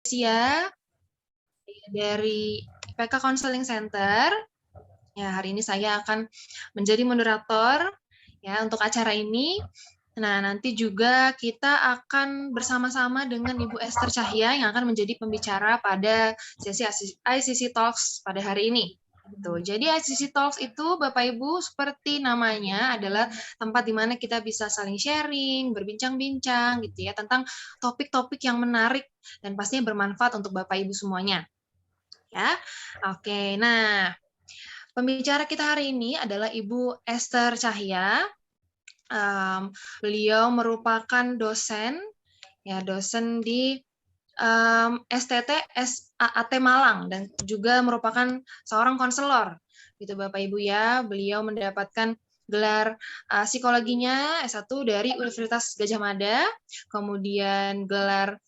Sia dari IPK Counseling Center. Ya, hari ini saya akan menjadi moderator ya untuk acara ini. Nah, nanti juga kita akan bersama-sama dengan Ibu Esther Cahya yang akan menjadi pembicara pada sesi ICC Talks pada hari ini. Jadi ICC Talks itu Bapak Ibu seperti namanya adalah tempat di mana kita bisa saling sharing, berbincang-bincang gitu ya tentang topik-topik yang menarik dan pastinya bermanfaat untuk Bapak Ibu semuanya. Ya. Oke, nah pembicara kita hari ini adalah Ibu Esther Cahya. Beliau merupakan dosen di STT SAAT Malang dan juga merupakan seorang konselor gitu Bapak Ibu ya. Beliau mendapatkan gelar psikologinya S1 dari Universitas Gadjah Mada, kemudian gelar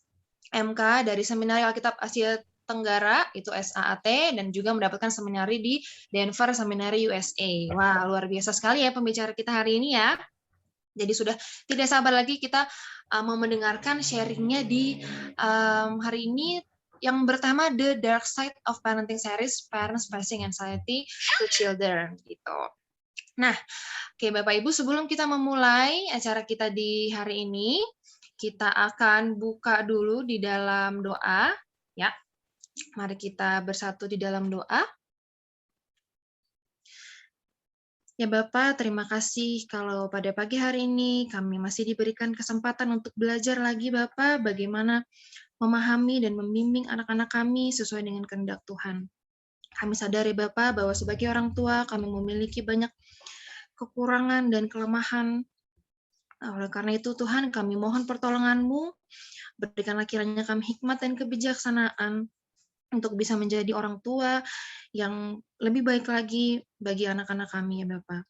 MK dari Seminari Alkitab Asia Tenggara itu SAAT dan juga mendapatkan seminari di Denver Seminary USA. Wah, luar biasa sekali ya pembicara kita hari ini ya. Jadi sudah tidak sabar lagi kita mau mendengarkan sharingnya di hari ini yang bertema The Dark Side of Parenting Series, Parents Facing Anxiety to Children gitu. Nah, oke Bapak Ibu, sebelum kita memulai acara kita di hari ini, kita akan buka dulu di dalam doa ya. Mari kita bersatu di dalam doa. Ya Bapak, terima kasih kalau pada pagi hari ini kami masih diberikan kesempatan untuk belajar lagi Bapak bagaimana memahami dan membimbing anak-anak kami sesuai dengan kehendak Tuhan. Kami sadari Bapak bahwa sebagai orang tua kami memiliki banyak kekurangan dan kelemahan. Oleh karena itu Tuhan kami mohon pertolongan-Mu, berikanlah kiranya kami hikmat dan kebijaksanaan untuk bisa menjadi orang tua yang lebih baik lagi bagi anak-anak kami ya Bapak.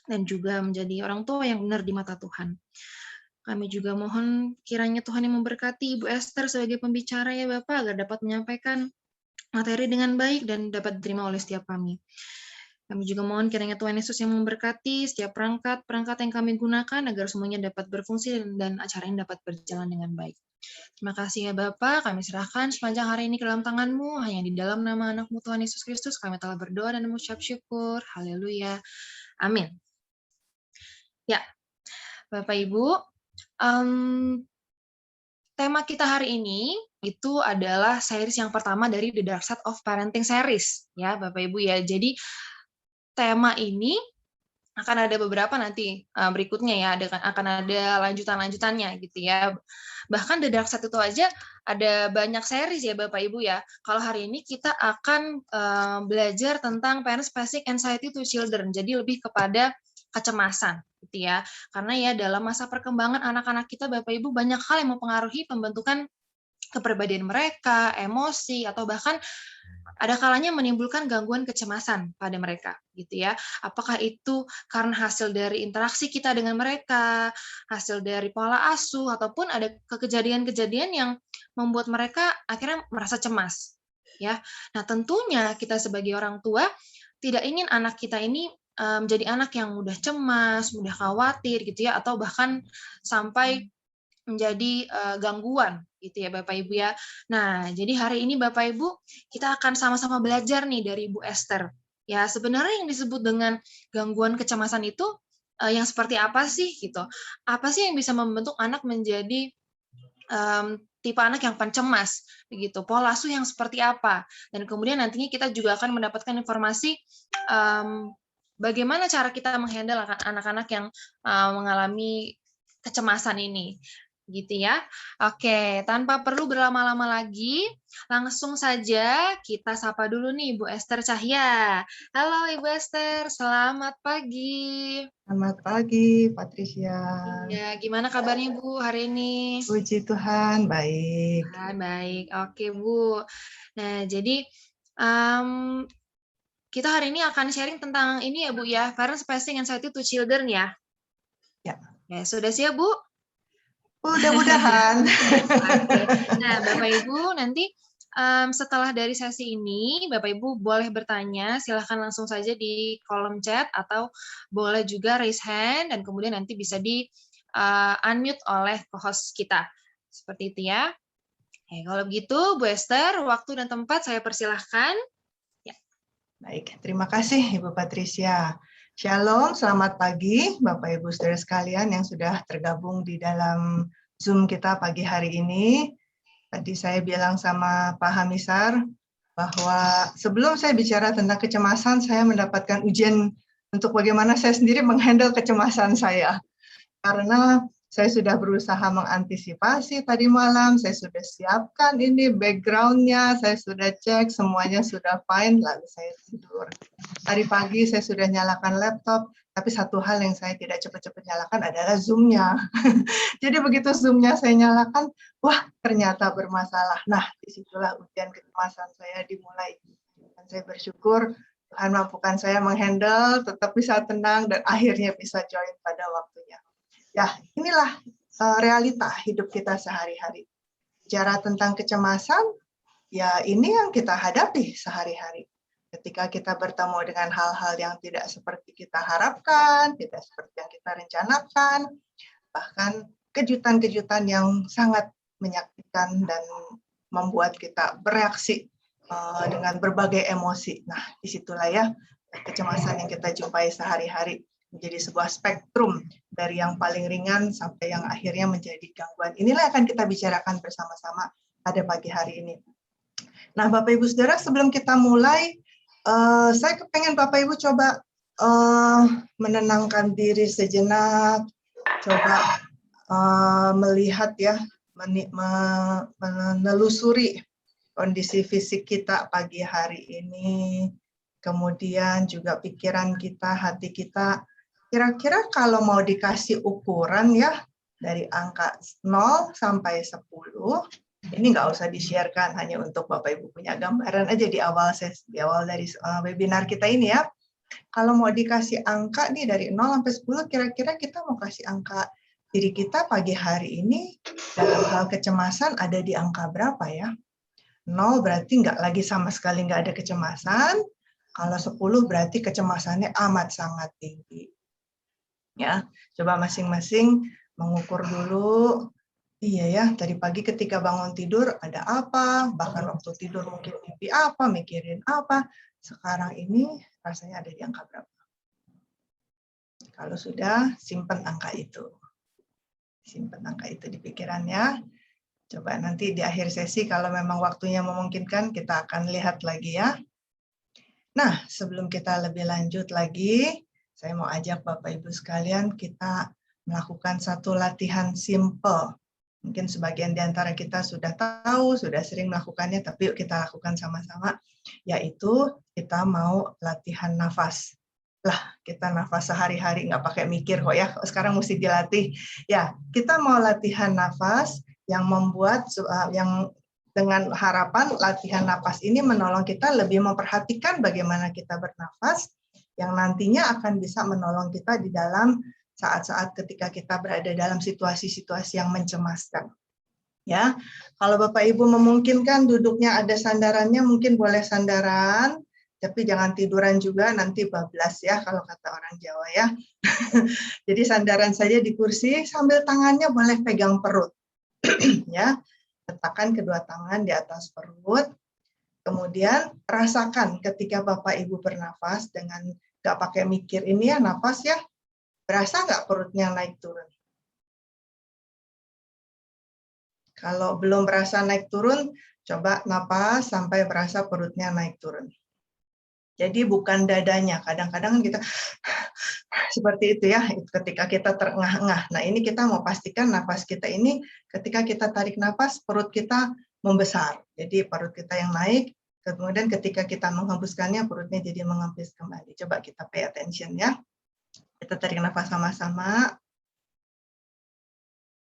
Dan juga menjadi orang tua yang benar di mata Tuhan. Kami juga mohon kiranya Tuhan yang memberkati Ibu Esther sebagai pembicara ya Bapak, agar dapat menyampaikan materi dengan baik dan dapat diterima oleh setiap kami. Kami juga mohon kiranya Tuhan Yesus yang memberkati setiap perangkat yang kami gunakan, agar semuanya dapat berfungsi dan acara ini dapat berjalan dengan baik. Terima kasih ya Bapak, kami serahkan sepanjang hari ini ke dalam tangan-Mu, hanya di dalam nama anak-Mu Tuhan Yesus Kristus, kami telah berdoa dan mengucap syukur. Haleluya. Amin. Ya, Bapak Ibu, tema kita hari ini itu adalah series yang pertama dari The Dark Side of Parenting series, ya Bapak Ibu ya. Jadi tema ini akan ada beberapa nanti berikutnya ya, akan ada lanjutan-lanjutannya gitu ya. Bahkan The Dark Side itu aja ada banyak series ya Bapak Ibu ya. Kalau hari ini kita akan belajar tentang Parents Facing Anxiety to Children, jadi lebih kepada kecemasan gitu ya. Karena ya dalam masa perkembangan anak-anak kita Bapak Ibu banyak hal yang mempengaruhi pembentukan kepribadian mereka, emosi atau bahkan ada kalanya menimbulkan gangguan kecemasan pada mereka gitu ya. Apakah itu karena hasil dari interaksi kita dengan mereka, hasil dari pola asuh ataupun ada kejadian-kejadian yang membuat mereka akhirnya merasa cemas ya. Nah, tentunya kita sebagai orang tua tidak ingin anak kita ini menjadi anak yang mudah cemas, mudah khawatir gitu ya, atau bahkan sampai menjadi gangguan gitu ya Bapak Ibu ya. Nah, jadi hari ini Bapak Ibu kita akan sama-sama belajar nih dari Ibu Esther. Ya, sebenarnya yang disebut dengan gangguan kecemasan itu yang seperti apa sih gitu? Apa sih yang bisa membentuk anak menjadi tipe anak yang pencemas begitu? Pola asuh yang seperti apa? Dan kemudian nantinya kita juga akan mendapatkan informasi bagaimana cara kita menghandle anak-anak yang mengalami kecemasan ini gitu ya. Oke, tanpa perlu berlama-lama lagi, langsung saja kita sapa dulu nih Ibu Esther Cahya. Halo Ibu Esther, selamat pagi. Selamat pagi, Patricia. Ya, gimana kabarnya Bu hari ini? Puji Tuhan, baik. Baik, oke Bu. Nah, jadi kita hari ini akan sharing tentang ini ya Bu ya, Parents Facing Anxiety to Children ya. Ya. Ya, sudah siap Bu? Mudah-mudahan. Oke. Nah, Bapak Ibu nanti setelah dari sesi ini, Bapak Ibu boleh bertanya, silahkan langsung saja di kolom chat atau boleh juga raise hand dan kemudian nanti bisa di unmute oleh co-host kita. Seperti itu ya. Oke, kalau begitu Bu Esther, waktu dan tempat saya persilahkan. Baik, terima kasih Ibu Patricia. Shalom, selamat pagi Bapak Ibu Saudara sekalian yang sudah tergabung di dalam Zoom kita pagi hari ini. Tadi saya bilang sama Pak Hamisar bahwa sebelum saya bicara tentang kecemasan, saya mendapatkan ujian untuk bagaimana saya sendiri menghandle kecemasan saya. Karena saya sudah berusaha mengantisipasi tadi malam, saya sudah siapkan ini background-nya, saya sudah cek, semuanya sudah fine, lalu saya tidur. Tadi pagi saya sudah nyalakan laptop, tapi satu hal yang saya tidak cepat-cepat nyalakan adalah Zoom-nya. Jadi begitu Zoom-nya saya nyalakan, wah ternyata bermasalah. Nah, disitulah ujian kecemasan saya dimulai. Dan saya bersyukur Tuhan mampukan saya menghandle, tetap bisa tenang, dan akhirnya bisa join pada waktunya. Ya, inilah realita hidup kita sehari-hari. Bicara tentang kecemasan, ya ini yang kita hadapi sehari-hari. Ketika kita bertemu dengan hal-hal yang tidak seperti kita harapkan, tidak seperti yang kita rencanakan, bahkan kejutan-kejutan yang sangat menyakitkan dan membuat kita bereaksi dengan berbagai emosi. Nah, disitulah ya kecemasan yang kita jumpai sehari-hari. Menjadi sebuah spektrum dari yang paling ringan sampai yang akhirnya menjadi gangguan. Inilah yang akan kita bicarakan bersama-sama pada pagi hari ini. Nah, Bapak Ibu Saudara, sebelum kita mulai, saya kepengen Bapak Ibu coba menenangkan diri sejenak, coba melihat ya, menelusuri kondisi fisik kita pagi hari ini, kemudian juga pikiran kita, hati kita. Kira-kira kalau mau dikasih ukuran ya, dari angka 0 sampai 10, ini nggak usah di-share-kan, hanya untuk Bapak Ibu punya gambaran aja di awal dari webinar kita ini ya. Kalau mau dikasih angka nih dari 0 sampai 10, kira-kira kita mau kasih angka diri kita pagi hari ini dalam hal kecemasan ada di angka berapa ya? 0 berarti nggak lagi sama sekali nggak ada kecemasan. Kalau 10 berarti kecemasannya amat sangat tinggi. Ya, coba masing-masing mengukur dulu. Iya ya, tadi pagi ketika bangun tidur ada apa, bahkan waktu tidur mungkin mimpi apa, mikirin apa. Sekarang ini rasanya ada di angka berapa? Kalau sudah, simpan angka itu. Simpan angka itu di pikirannya. Coba nanti di akhir sesi kalau memang waktunya memungkinkan, kita akan lihat lagi ya. Nah, sebelum kita lebih lanjut lagi, saya mau ajak Bapak Ibu sekalian kita melakukan satu latihan simple. Mungkin sebagian di antara kita sudah tahu, sudah sering melakukannya, tapi yuk kita lakukan sama-sama, yaitu kita mau latihan nafas. Lah, kita nafas sehari-hari nggak pakai mikir kok ya, sekarang mesti dilatih. Ya, kita mau latihan nafas yang membuat, yang dengan harapan latihan napas ini menolong kita lebih memperhatikan bagaimana kita bernafas, yang nantinya akan bisa menolong kita di dalam saat-saat ketika kita berada dalam situasi-situasi yang mencemaskan. Ya, kalau Bapak Ibu memungkinkan duduknya ada sandarannya, mungkin boleh sandaran, tapi jangan tiduran juga, nanti bablas ya kalau kata orang Jawa ya. Jadi sandaran saja di kursi sambil tangannya boleh pegang perut. Ya, letakkan kedua tangan di atas perut, kemudian rasakan ketika Bapak Ibu bernafas dengan nggak pakai mikir ini ya, nafas ya, berasa nggak perutnya naik turun? Kalau belum berasa naik turun, coba napas sampai berasa perutnya naik turun. Jadi bukan dadanya, kadang-kadang kita seperti itu ya, ketika kita terengah-engah. Nah ini kita mau pastikan napas kita ini, ketika kita tarik napas, perut kita membesar. Jadi perut kita yang naik, kemudian ketika kita menghembuskannya, perutnya jadi mengempis kembali. Coba kita pay attention ya. Kita tarik napas sama-sama.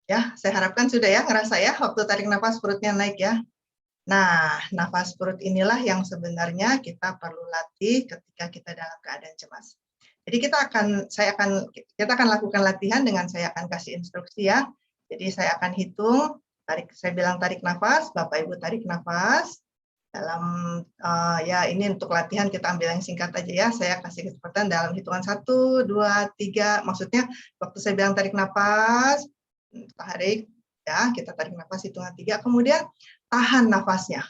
Ya, saya harapkan sudah ya, ngerasa ya, waktu tarik napas perutnya naik ya. Nah, nafas perut inilah yang sebenarnya kita perlu latih ketika kita dalam keadaan cemas. Jadi kita akan lakukan latihan dengan saya akan kasih instruksi ya. Jadi saya akan hitung, saya bilang tarik nafas, Bapak Ibu tarik nafas. Dalam ya ini untuk latihan kita ambil yang singkat aja ya. Saya kasih kesempatan dalam hitungan 1, 2, 3. Maksudnya waktu saya bilang tarik nafas, tarik ya, kita tarik nafas hitungan 3. Kemudian tahan nafasnya.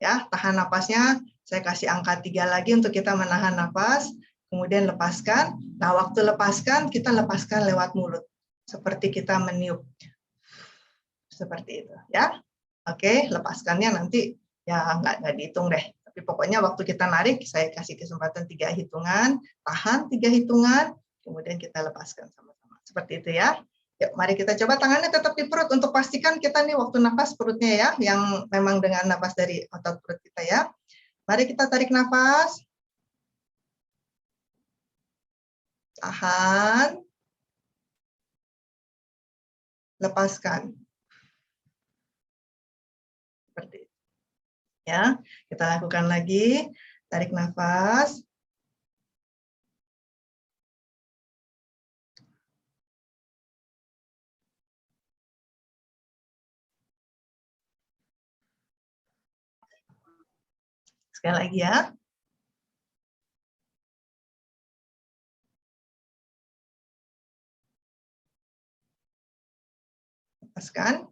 Ya, tahan nafasnya, saya kasih angka 3 lagi untuk kita menahan nafas, kemudian lepaskan. Nah, waktu lepaskan, kita lepaskan lewat mulut. Seperti kita meniup. Seperti itu, ya. Oke, lepaskannya nanti ya nggak dihitung deh. Tapi pokoknya waktu kita narik, saya kasih kesempatan 3 hitungan, tahan 3 hitungan, kemudian kita lepaskan sama-sama. Seperti itu ya. Yuk, mari kita coba tangannya tetap di perut untuk pastikan kita nih waktu nafas perutnya ya, yang memang dengan nafas dari otot perut kita ya. Mari kita tarik nafas. Tahan. Lepaskan. Seperti itu. Ya, kita lakukan lagi. Tarik nafas. Sekali lagi ya. Lepaskan.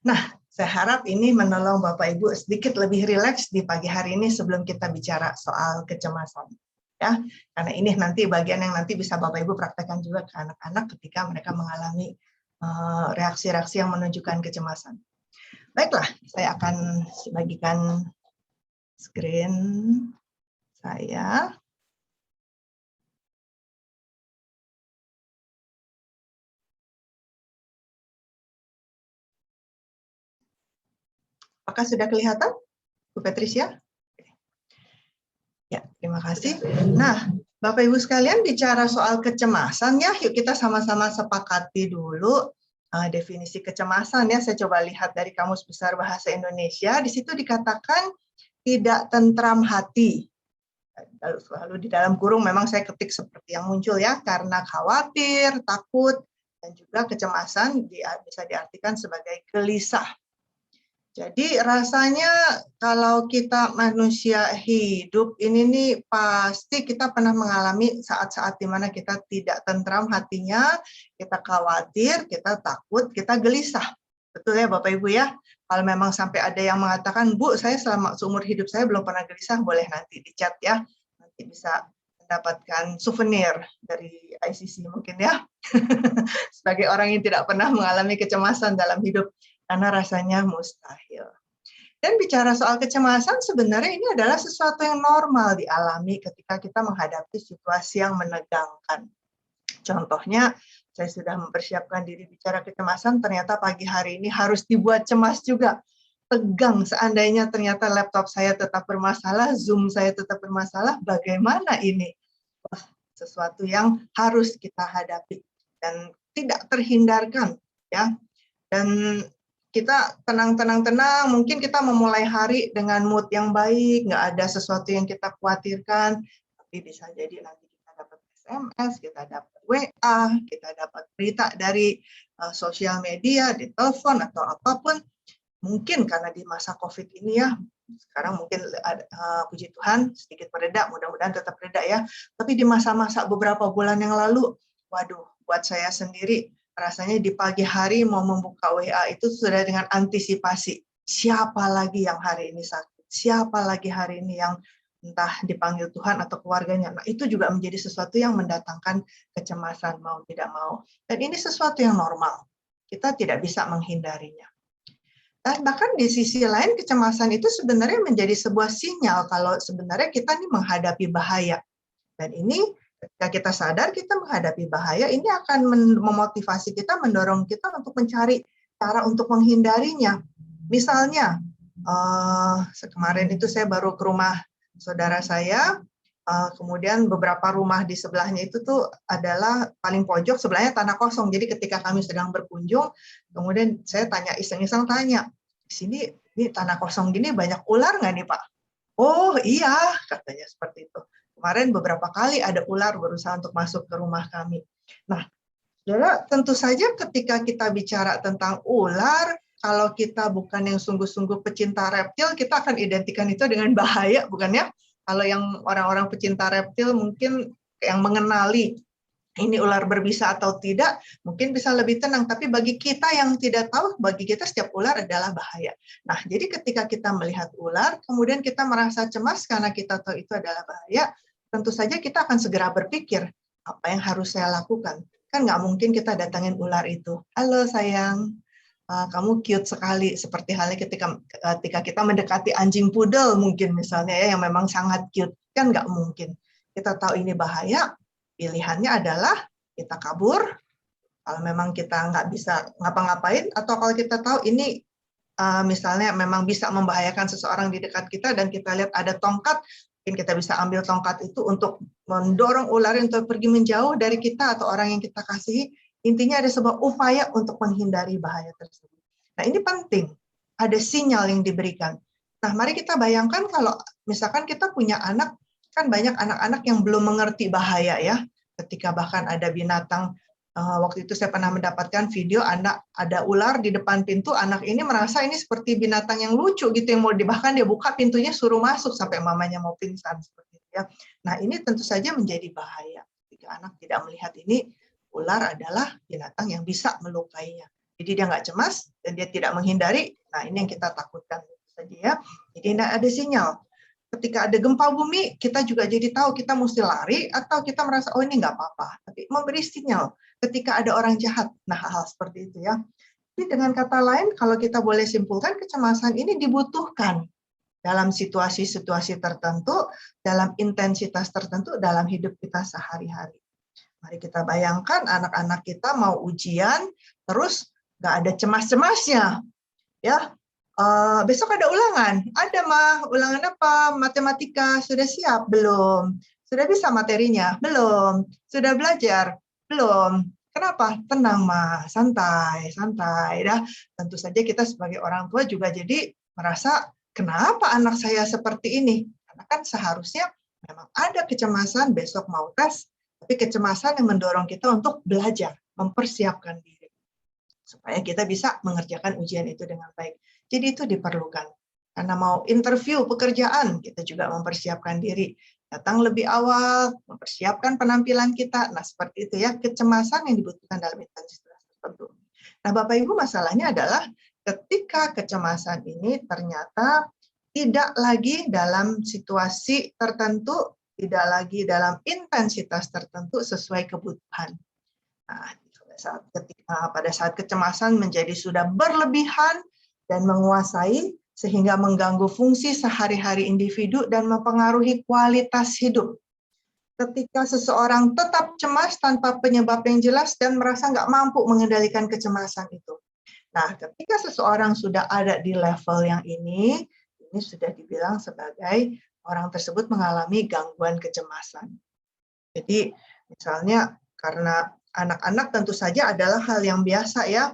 Nah, saya harap ini menolong Bapak Ibu sedikit lebih rileks di pagi hari ini sebelum kita bicara soal kecemasan. Ya, karena ini nanti bagian yang nanti bisa Bapak Ibu praktekkan juga ke anak-anak ketika mereka mengalami reaksi-reaksi yang menunjukkan kecemasan. Baiklah, saya akan bagikan screen saya. Apakah sudah kelihatan, Bu Patricia? Ya, terima kasih. Nah, Bapak Ibu sekalian bicara soal kecemasan ya, yuk kita sama-sama sepakati dulu definisi kecemasan ya. Saya coba lihat dari Kamus Besar Bahasa Indonesia, di situ dikatakan tidak tentram hati. Lalu di dalam kurung memang saya ketik seperti yang muncul ya, karena khawatir, takut, dan juga kecemasan bisa diartikan sebagai gelisah. Jadi rasanya kalau kita manusia hidup ini nih pasti kita pernah mengalami saat-saat di mana kita tidak tentram hatinya, kita khawatir, kita takut, kita gelisah. Betul ya Bapak Ibu ya? Kalau memang sampai ada yang mengatakan, Bu, saya selama seumur hidup saya belum pernah gelisah, boleh nanti di chat ya. Nanti bisa mendapatkan souvenir dari ICC mungkin ya. Sebagai orang yang tidak pernah mengalami kecemasan dalam hidup. Karena rasanya mustahil. Dan bicara soal kecemasan, sebenarnya ini adalah sesuatu yang normal dialami ketika kita menghadapi situasi yang menegangkan. Contohnya, saya sudah mempersiapkan diri bicara kecemasan, ternyata pagi hari ini harus dibuat cemas juga. Tegang, seandainya ternyata laptop saya tetap bermasalah, Zoom saya tetap bermasalah, bagaimana ini? Wah, sesuatu yang harus kita hadapi dan tidak terhindarkan, ya. Dan kita tenang, mungkin kita memulai hari dengan mood yang baik, nggak ada sesuatu yang kita khawatirkan, tapi bisa jadi nanti kita dapat SMS, kita dapat WA, kita dapat berita dari sosial media, di telepon, atau apapun. Mungkin karena di masa COVID ini ya, sekarang mungkin puji Tuhan sedikit mereda, mudah-mudahan tetap reda ya, tapi di masa-masa beberapa bulan yang lalu, waduh, buat saya sendiri, rasanya di pagi hari mau membuka WA itu sudah dengan antisipasi. Siapa lagi yang hari ini sakit? Siapa lagi hari ini yang entah dipanggil Tuhan atau keluarganya. Nah, itu juga menjadi sesuatu yang mendatangkan kecemasan mau tidak mau. Dan ini sesuatu yang normal. Kita tidak bisa menghindarinya. Dan bahkan di sisi lain kecemasan itu sebenarnya menjadi sebuah sinyal kalau sebenarnya kita nih menghadapi bahaya. Dan ini ketika kita sadar kita menghadapi bahaya, ini akan memotivasi kita, mendorong kita untuk mencari cara untuk menghindarinya. Misalnya, kemarin itu saya baru ke rumah saudara saya, kemudian beberapa rumah di sebelahnya itu tuh adalah paling pojok, sebelahnya tanah kosong. Jadi ketika kami sedang berkunjung, kemudian saya tanya, iseng-iseng tanya, di sini ini tanah kosong gini banyak ular nggak nih Pak? Oh iya, katanya seperti itu. Kemarin beberapa kali ada ular berusaha untuk masuk ke rumah kami. Nah, saudara, tentu saja ketika kita bicara tentang ular, kalau kita bukan yang sungguh-sungguh pecinta reptil, kita akan identikan itu dengan bahaya, bukan ya? Kalau yang orang-orang pecinta reptil mungkin yang mengenali ini ular berbisa atau tidak, mungkin bisa lebih tenang. Tapi bagi kita yang tidak tahu, bagi kita setiap ular adalah bahaya. Nah, jadi ketika kita melihat ular, kemudian kita merasa cemas karena kita tahu itu adalah bahaya, tentu saja kita akan segera berpikir, apa yang harus saya lakukan? Kan nggak mungkin kita datangin ular itu. Halo sayang, kamu cute sekali. Seperti halnya ketika kita mendekati anjing pudel mungkin misalnya ya, yang memang sangat cute. Kan nggak mungkin. Kita tahu ini bahaya, pilihannya adalah kita kabur, kalau memang kita nggak bisa ngapa-ngapain, atau kalau kita tahu ini misalnya memang bisa membahayakan seseorang di dekat kita dan kita lihat ada tongkat, mungkin kita bisa ambil tongkat itu untuk mendorong ular untuk pergi menjauh dari kita atau orang yang kita kasihi. Intinya ada sebuah upaya untuk menghindari bahaya tersebut. Nah, ini penting, ada sinyal yang diberikan. Nah, mari kita bayangkan kalau misalkan kita punya anak, kan banyak anak-anak yang belum mengerti bahaya ya. Ketika bahkan ada binatang, waktu itu saya pernah mendapatkan video anak ada ular di depan pintu, anak ini merasa ini seperti binatang yang lucu gitu, yang mau bahkan dia buka pintunya suruh masuk sampai mamanya mau pingsan seperti itu ya. Nah, ini tentu saja menjadi bahaya jika anak tidak melihat ini ular adalah binatang yang bisa melukainya. Jadi dia nggak cemas dan dia tidak menghindari. Nah, ini yang kita takutkan saja ya. Jadi ada sinyal. Ketika ada gempa bumi, kita juga jadi tahu kita mesti lari atau kita merasa, oh ini nggak apa-apa. Tapi memberi sinyal ketika ada orang jahat. Nah, hal-hal seperti itu ya. Jadi dengan kata lain, kalau kita boleh simpulkan, kecemasan ini dibutuhkan dalam situasi-situasi tertentu, dalam intensitas tertentu, dalam hidup kita sehari-hari. Mari kita bayangkan anak-anak kita mau ujian, terus nggak ada cemas-cemasnya. Ya, besok ada ulangan. Ada, Mah. Ulangan apa? Matematika. Sudah siap? Belum. Sudah bisa materinya? Belum. Sudah belajar? Belum. Kenapa? Tenang, Mah. Santai, santai. Dah. Tentu saja kita sebagai orang tua juga jadi merasa, kenapa anak saya seperti ini? Karena kan seharusnya memang ada kecemasan besok mau tes, tapi kecemasan yang mendorong kita untuk belajar, mempersiapkan diri supaya kita bisa mengerjakan ujian itu dengan baik. Jadi itu diperlukan. Karena mau interview pekerjaan, kita juga mempersiapkan diri. Datang lebih awal, mempersiapkan penampilan kita. Nah, seperti itu ya, kecemasan yang dibutuhkan dalam intensitas tertentu. Nah, Bapak Ibu, masalahnya adalah ketika kecemasan ini ternyata tidak lagi dalam situasi tertentu, tidak lagi dalam intensitas tertentu sesuai kebutuhan. Nah, pada saat kecemasan menjadi sudah berlebihan dan menguasai sehingga mengganggu fungsi sehari-hari individu dan mempengaruhi kualitas hidup. Ketika seseorang tetap cemas tanpa penyebab yang jelas dan merasa nggak mampu mengendalikan kecemasan itu. Nah, ketika seseorang sudah ada di level yang ini sudah dibilang sebagai orang tersebut mengalami gangguan kecemasan. Jadi, misalnya karena anak-anak tentu saja adalah hal yang biasa ya.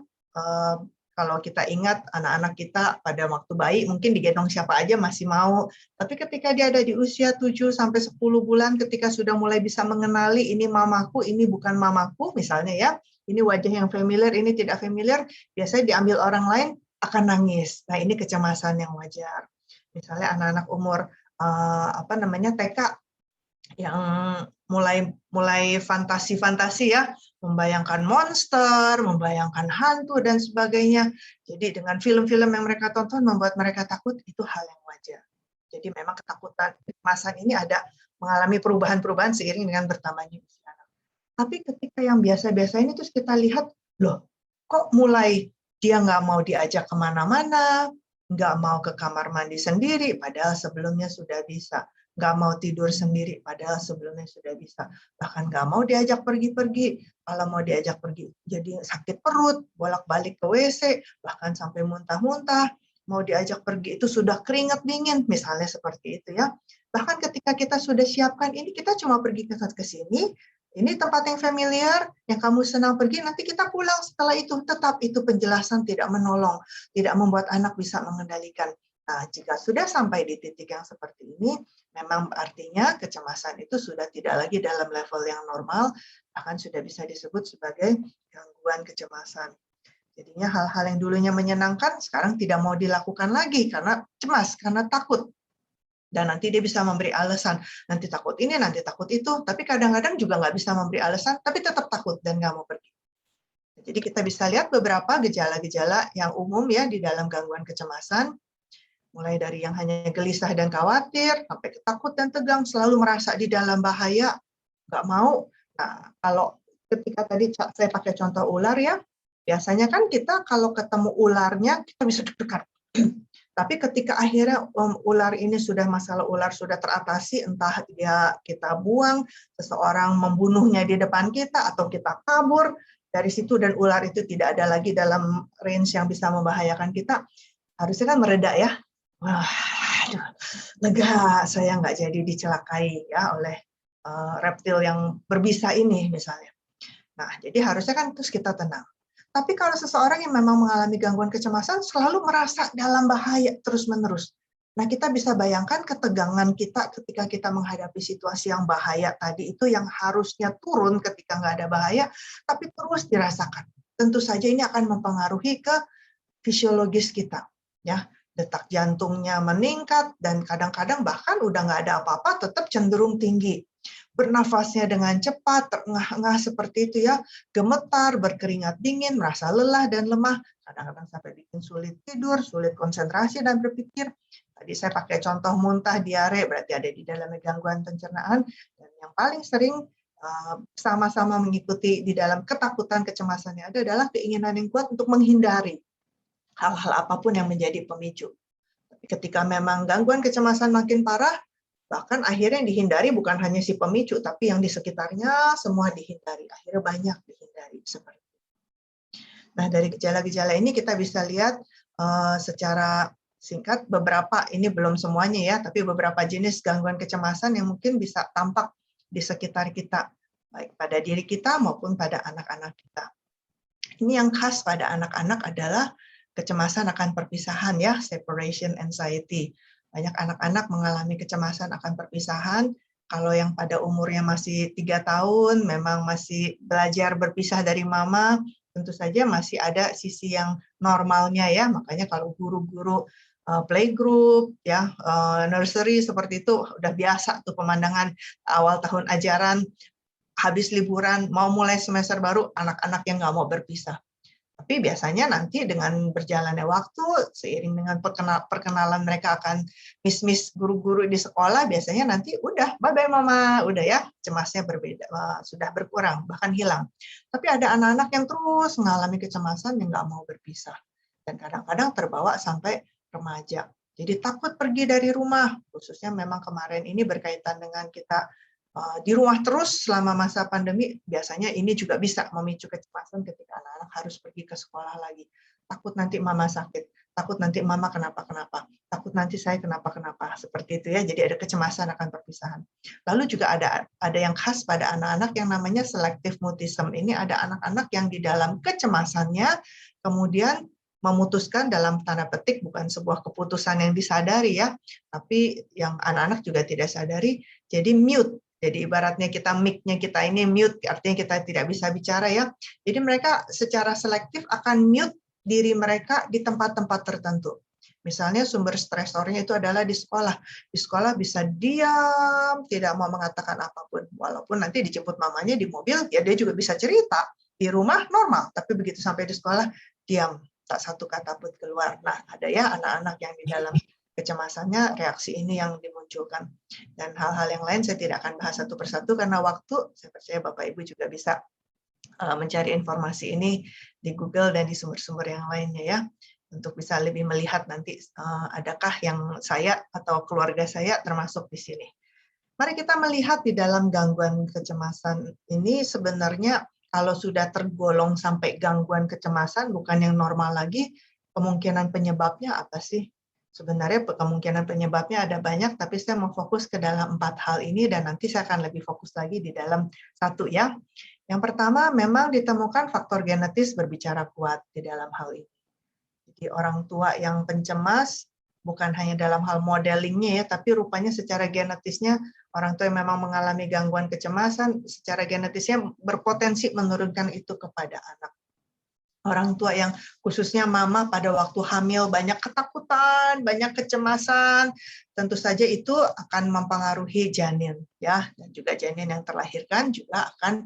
Kalau kita ingat anak-anak kita pada waktu bayi mungkin digendong siapa aja masih mau. Tapi ketika dia ada di usia 7 sampai 10 bulan, ketika sudah mulai bisa mengenali ini mamaku, ini bukan mamaku misalnya ya. Ini wajah yang familiar, ini tidak familiar, biasanya diambil orang lain akan nangis. Nah, ini kecemasan yang wajar. Misalnya anak-anak umur TK yang mulai fantasi-fantasi ya, membayangkan monster, membayangkan hantu dan sebagainya. Jadi dengan film-film yang mereka tonton membuat mereka takut, itu hal yang wajar. Jadi memang ketakutan kecemasan ini ada mengalami perubahan-perubahan seiring dengan bertambahnya usia anak. Tapi ketika yang biasa-biasa ini terus kita lihat, loh, kok mulai dia nggak mau diajak kemana-mana, nggak mau ke kamar mandi sendiri, padahal sebelumnya sudah bisa. Nggak mau tidur sendiri, padahal sebelumnya sudah bisa. Bahkan nggak mau diajak pergi-pergi. Kalau mau diajak pergi, jadi sakit perut, bolak-balik ke WC, bahkan sampai muntah-muntah. Mau diajak pergi itu sudah keringat dingin, misalnya seperti itu ya. Bahkan ketika kita sudah siapkan, ini kita cuma pergi ke sini, ini tempat yang familiar, yang kamu senang pergi, nanti kita pulang setelah itu. Tetap itu penjelasan tidak menolong, tidak membuat anak bisa mengendalikan. Nah, jika sudah sampai di titik yang seperti ini, memang artinya kecemasan itu sudah tidak lagi dalam level yang normal, bahkan sudah bisa disebut sebagai gangguan kecemasan. Jadinya hal-hal yang dulunya menyenangkan, sekarang tidak mau dilakukan lagi karena cemas, karena takut. Dan nanti dia bisa memberi alasan, nanti takut ini, nanti takut itu, tapi kadang-kadang juga nggak bisa memberi alasan, tapi tetap takut dan nggak mau pergi. Jadi kita bisa lihat beberapa gejala-gejala yang umum ya di dalam gangguan kecemasan, mulai dari yang hanya gelisah dan khawatir, sampai takut dan tegang, selalu merasa di dalam bahaya, nggak mau. Nah, kalau ketika tadi saya pakai contoh ular ya, biasanya kan kita kalau ketemu ularnya, kita bisa deg-degan. Tapi ketika akhirnya ular ini masalah ular sudah teratasi, entah dia kita buang, seseorang membunuhnya di depan kita, atau kita kabur dari situ dan ular itu tidak ada lagi dalam range yang bisa membahayakan kita, harusnya kan mereda ya. Wah, aduh, lega, saya nggak jadi dicelakai ya oleh reptil yang berbisa ini misalnya. Nah, jadi harusnya kan terus kita tenang. Tapi kalau seseorang yang memang mengalami gangguan kecemasan selalu merasa dalam bahaya terus-menerus. Nah, kita bisa bayangkan ketegangan kita ketika kita menghadapi situasi yang bahaya tadi itu yang harusnya turun ketika nggak ada bahaya, tapi terus dirasakan. Tentu saja ini akan mempengaruhi ke fisiologis kita. Ya, detak jantungnya meningkat, dan kadang-kadang bahkan udah nggak ada apa-apa, tetap cenderung tinggi. Bernafasnya dengan cepat, terengah-engah seperti itu ya, gemetar, berkeringat dingin, merasa lelah dan lemah, kadang-kadang sampai bikin sulit tidur, sulit konsentrasi dan berpikir. Tadi saya pakai contoh muntah, diare, berarti ada di dalam gangguan pencernaan, dan yang paling sering sama-sama mengikuti di dalam ketakutan, kecemasan yang ada adalah keinginan yang kuat untuk menghindari hal-hal apapun yang menjadi pemicu. Tapi ketika memang gangguan kecemasan makin parah, bahkan akhirnya yang dihindari bukan hanya si pemicu, tapi yang di sekitarnya semua dihindari. Akhirnya banyak dihindari seperti itu. Nah, dari gejala-gejala ini kita bisa lihat secara singkat beberapa, ini belum semuanya ya, tapi beberapa jenis gangguan kecemasan yang mungkin bisa tampak di sekitar kita, baik pada diri kita maupun pada anak-anak kita. Ini yang khas pada anak-anak adalah kecemasan akan perpisahan ya, separation anxiety. Banyak anak-anak mengalami kecemasan akan perpisahan. Kalau yang pada umurnya masih 3 tahun, memang masih belajar berpisah dari mama, tentu saja masih ada sisi yang normalnya ya. Makanya kalau guru-guru playgroup, ya nursery seperti itu udah biasa tuh pemandangan awal tahun ajaran, habis liburan, mau mulai semester baru, anak-anak yang nggak mau berpisah. Tapi biasanya nanti dengan berjalannya waktu, seiring dengan perkenalan mereka akan miss guru-guru di sekolah, biasanya nanti udah, bye-bye mama, udah ya, cemasnya berbeda, sudah berkurang, bahkan hilang. Tapi ada anak-anak yang terus mengalami kecemasan yang nggak mau berpisah. Dan kadang-kadang terbawa sampai remaja. Jadi takut pergi dari rumah, khususnya memang kemarin ini berkaitan dengan kita di rumah terus selama masa pandemi, biasanya ini juga bisa memicu kecemasan ketika anak-anak harus pergi ke sekolah lagi. Takut nanti mama sakit, takut nanti mama kenapa-kenapa, takut nanti saya kenapa-kenapa, seperti itu ya. Jadi ada kecemasan akan perpisahan. Lalu juga ada yang khas pada anak-anak yang namanya selective mutism. Ini ada anak-anak yang di dalam kecemasannya kemudian memutuskan dalam tanda petik, bukan sebuah keputusan yang disadari ya, tapi yang anak-anak juga tidak sadari, jadi mute. Jadi ibaratnya kita mic-nya kita ini mute, artinya kita tidak bisa bicara ya. Jadi mereka secara selektif akan mute diri mereka di tempat-tempat tertentu. Misalnya sumber stresornya itu adalah di sekolah. Di sekolah bisa diam, tidak mau mengatakan apapun. Walaupun nanti dijemput mamanya di mobil, ya dia juga bisa cerita. Di rumah normal, tapi begitu sampai di sekolah, diam. Tak satu kata pun keluar. Nah, ada ya anak-anak yang di dalam kecemasannya reaksi ini yang dimunculkan. Dan hal-hal yang lain saya tidak akan bahas satu persatu karena waktu, saya percaya Bapak Ibu juga bisa mencari informasi ini di Google dan di sumber-sumber yang lainnya ya, untuk bisa lebih melihat nanti adakah yang saya atau keluarga saya termasuk di sini. Mari kita melihat di dalam gangguan kecemasan ini sebenarnya kalau sudah tergolong sampai gangguan kecemasan bukan yang normal lagi, kemungkinan penyebabnya apa sih? Sebenarnya kemungkinan penyebabnya ada banyak, tapi saya mau fokus ke dalam 4 hal ini dan nanti saya akan lebih fokus lagi di dalam satu ya. Yang pertama memang ditemukan faktor genetis berbicara kuat di dalam hal ini. Jadi orang tua yang pencemas bukan hanya dalam hal modelingnya ya, tapi rupanya secara genetisnya orang tua yang memang mengalami gangguan kecemasan, secara genetisnya berpotensi menurunkan itu kepada anak. Orang tua yang khususnya mama pada waktu hamil banyak ketakutan, banyak kecemasan, tentu saja itu akan mempengaruhi janin ya, dan juga janin yang terlahirkan juga akan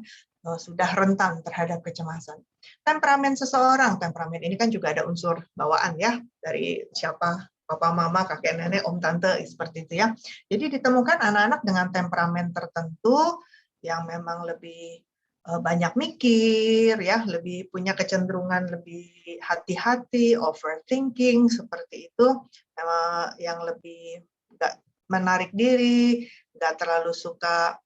sudah rentan terhadap kecemasan. Temperamen seseorang, temperamen ini kan juga ada unsur bawaan ya dari siapa papa, mama, kakek, nenek, om, tante seperti itu ya. Jadi ditemukan anak-anak dengan temperamen tertentu yang memang lebih banyak mikir, ya, lebih punya kecenderungan lebih hati-hati, overthinking seperti itu, yang lebih nggak menarik diri, nggak terlalu suka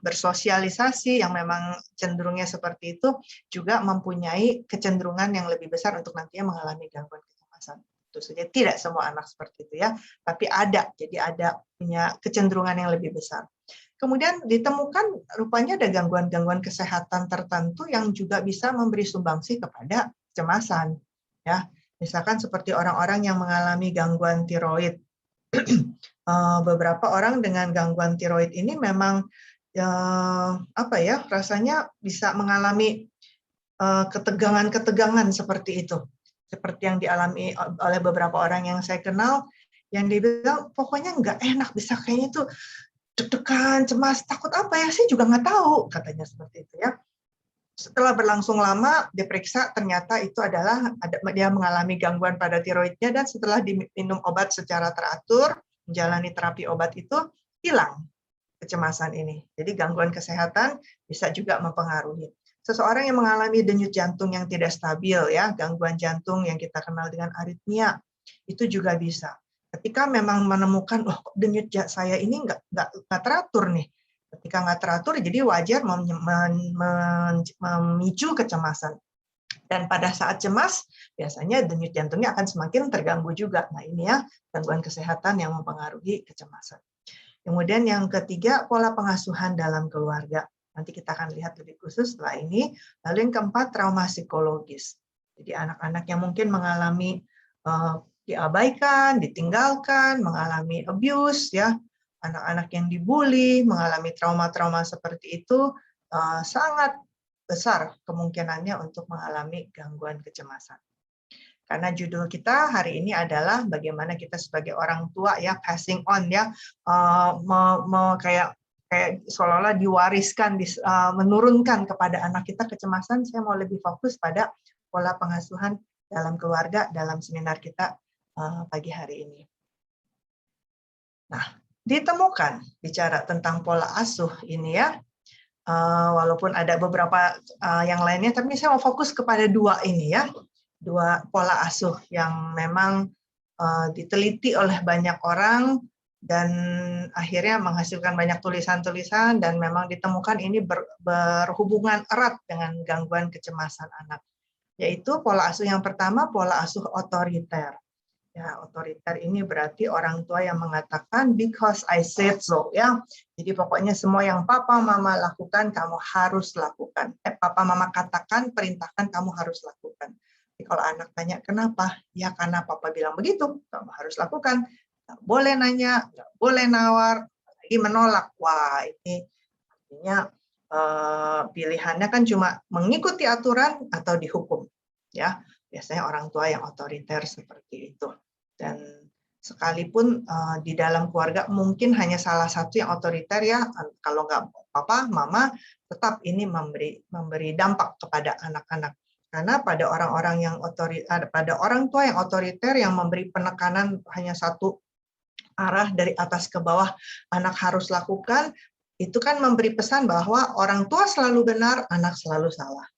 bersosialisasi, yang memang cenderungnya seperti itu, juga mempunyai kecenderungan yang lebih besar untuk nantinya mengalami gangguan kecemasan. Tentu saja tidak semua anak seperti itu ya, tapi ada, jadi ada punya kecenderungan yang lebih besar. Kemudian ditemukan rupanya ada gangguan-gangguan kesehatan tertentu yang juga bisa memberi sumbangsi kepada kecemasan. Ya, misalkan seperti orang-orang yang mengalami gangguan tiroid. Beberapa orang dengan gangguan tiroid ini memang rasanya bisa mengalami ketegangan-ketegangan seperti itu. Seperti yang dialami oleh beberapa orang yang saya kenal, yang dibilang pokoknya nggak enak, bisa kayaknya tuh deg-degan, cemas, takut apa ya, saya juga nggak tahu, katanya seperti itu ya. Setelah berlangsung lama, diperiksa, ternyata itu adalah dia mengalami gangguan pada tiroidnya, dan setelah diminum obat secara teratur, menjalani terapi obat itu, hilang kecemasan ini. Jadi gangguan kesehatan bisa juga mempengaruhi. Seseorang yang mengalami denyut jantung yang tidak stabil, ya, gangguan jantung yang kita kenal dengan aritmia, itu juga bisa. Ketika memang menemukan, kok denyut saya ini nggak teratur nih. Ketika nggak teratur, jadi wajar memicu kecemasan. Dan pada saat cemas, biasanya denyut jantungnya akan semakin terganggu juga. Nah ini ya, gangguan kesehatan yang mempengaruhi kecemasan. Kemudian yang ketiga, pola pengasuhan dalam keluarga. Nanti kita akan lihat lebih khusus setelah ini. Lalu yang keempat, trauma psikologis. Jadi anak-anak yang mungkin mengalami diabaikan, ditinggalkan, mengalami abuse, ya, anak-anak yang dibully, mengalami trauma-trauma seperti itu, sangat besar kemungkinannya untuk mengalami gangguan kecemasan. Karena judul kita hari ini adalah bagaimana kita sebagai orang tua ya passing on ya, kayak seolah-olah diwariskan, menurunkan kepada anak kita kecemasan. Saya mau lebih fokus pada pola pengasuhan dalam keluarga dalam seminar kita pagi hari ini. Nah, ditemukan bicara tentang pola asuh ini ya, walaupun ada beberapa yang lainnya, tapi saya mau fokus kepada dua ini ya, dua pola asuh yang memang diteliti oleh banyak orang dan akhirnya menghasilkan banyak tulisan-tulisan, dan memang ditemukan ini berhubungan erat dengan gangguan kecemasan anak. Yaitu pola asuh yang pertama, pola asuh otoriter. Ya, otoriter ini berarti orang tua yang mengatakan because I said so, ya. Jadi pokoknya semua yang papa mama lakukan kamu harus lakukan. Papa mama katakan, perintahkan, kamu harus lakukan. Jadi kalau anak tanya kenapa? Ya karena papa bilang begitu, kamu harus lakukan. Nggak boleh nanya, nggak boleh nawar, lagi menolak. Wah, ini artinya pilihannya kan cuma mengikuti aturan atau dihukum. Ya, biasanya orang tua yang otoriter seperti itu. Dan sekalipun di dalam keluarga mungkin hanya salah satu yang otoriter ya, kalau nggak papa, mama, tetap ini memberi dampak kepada anak-anak. Karena pada orang-orang yang pada orang tua yang otoriter yang memberi penekanan hanya satu arah dari atas ke bawah, anak harus lakukan, itu kan memberi pesan bahwa orang tua selalu benar, anak selalu salah.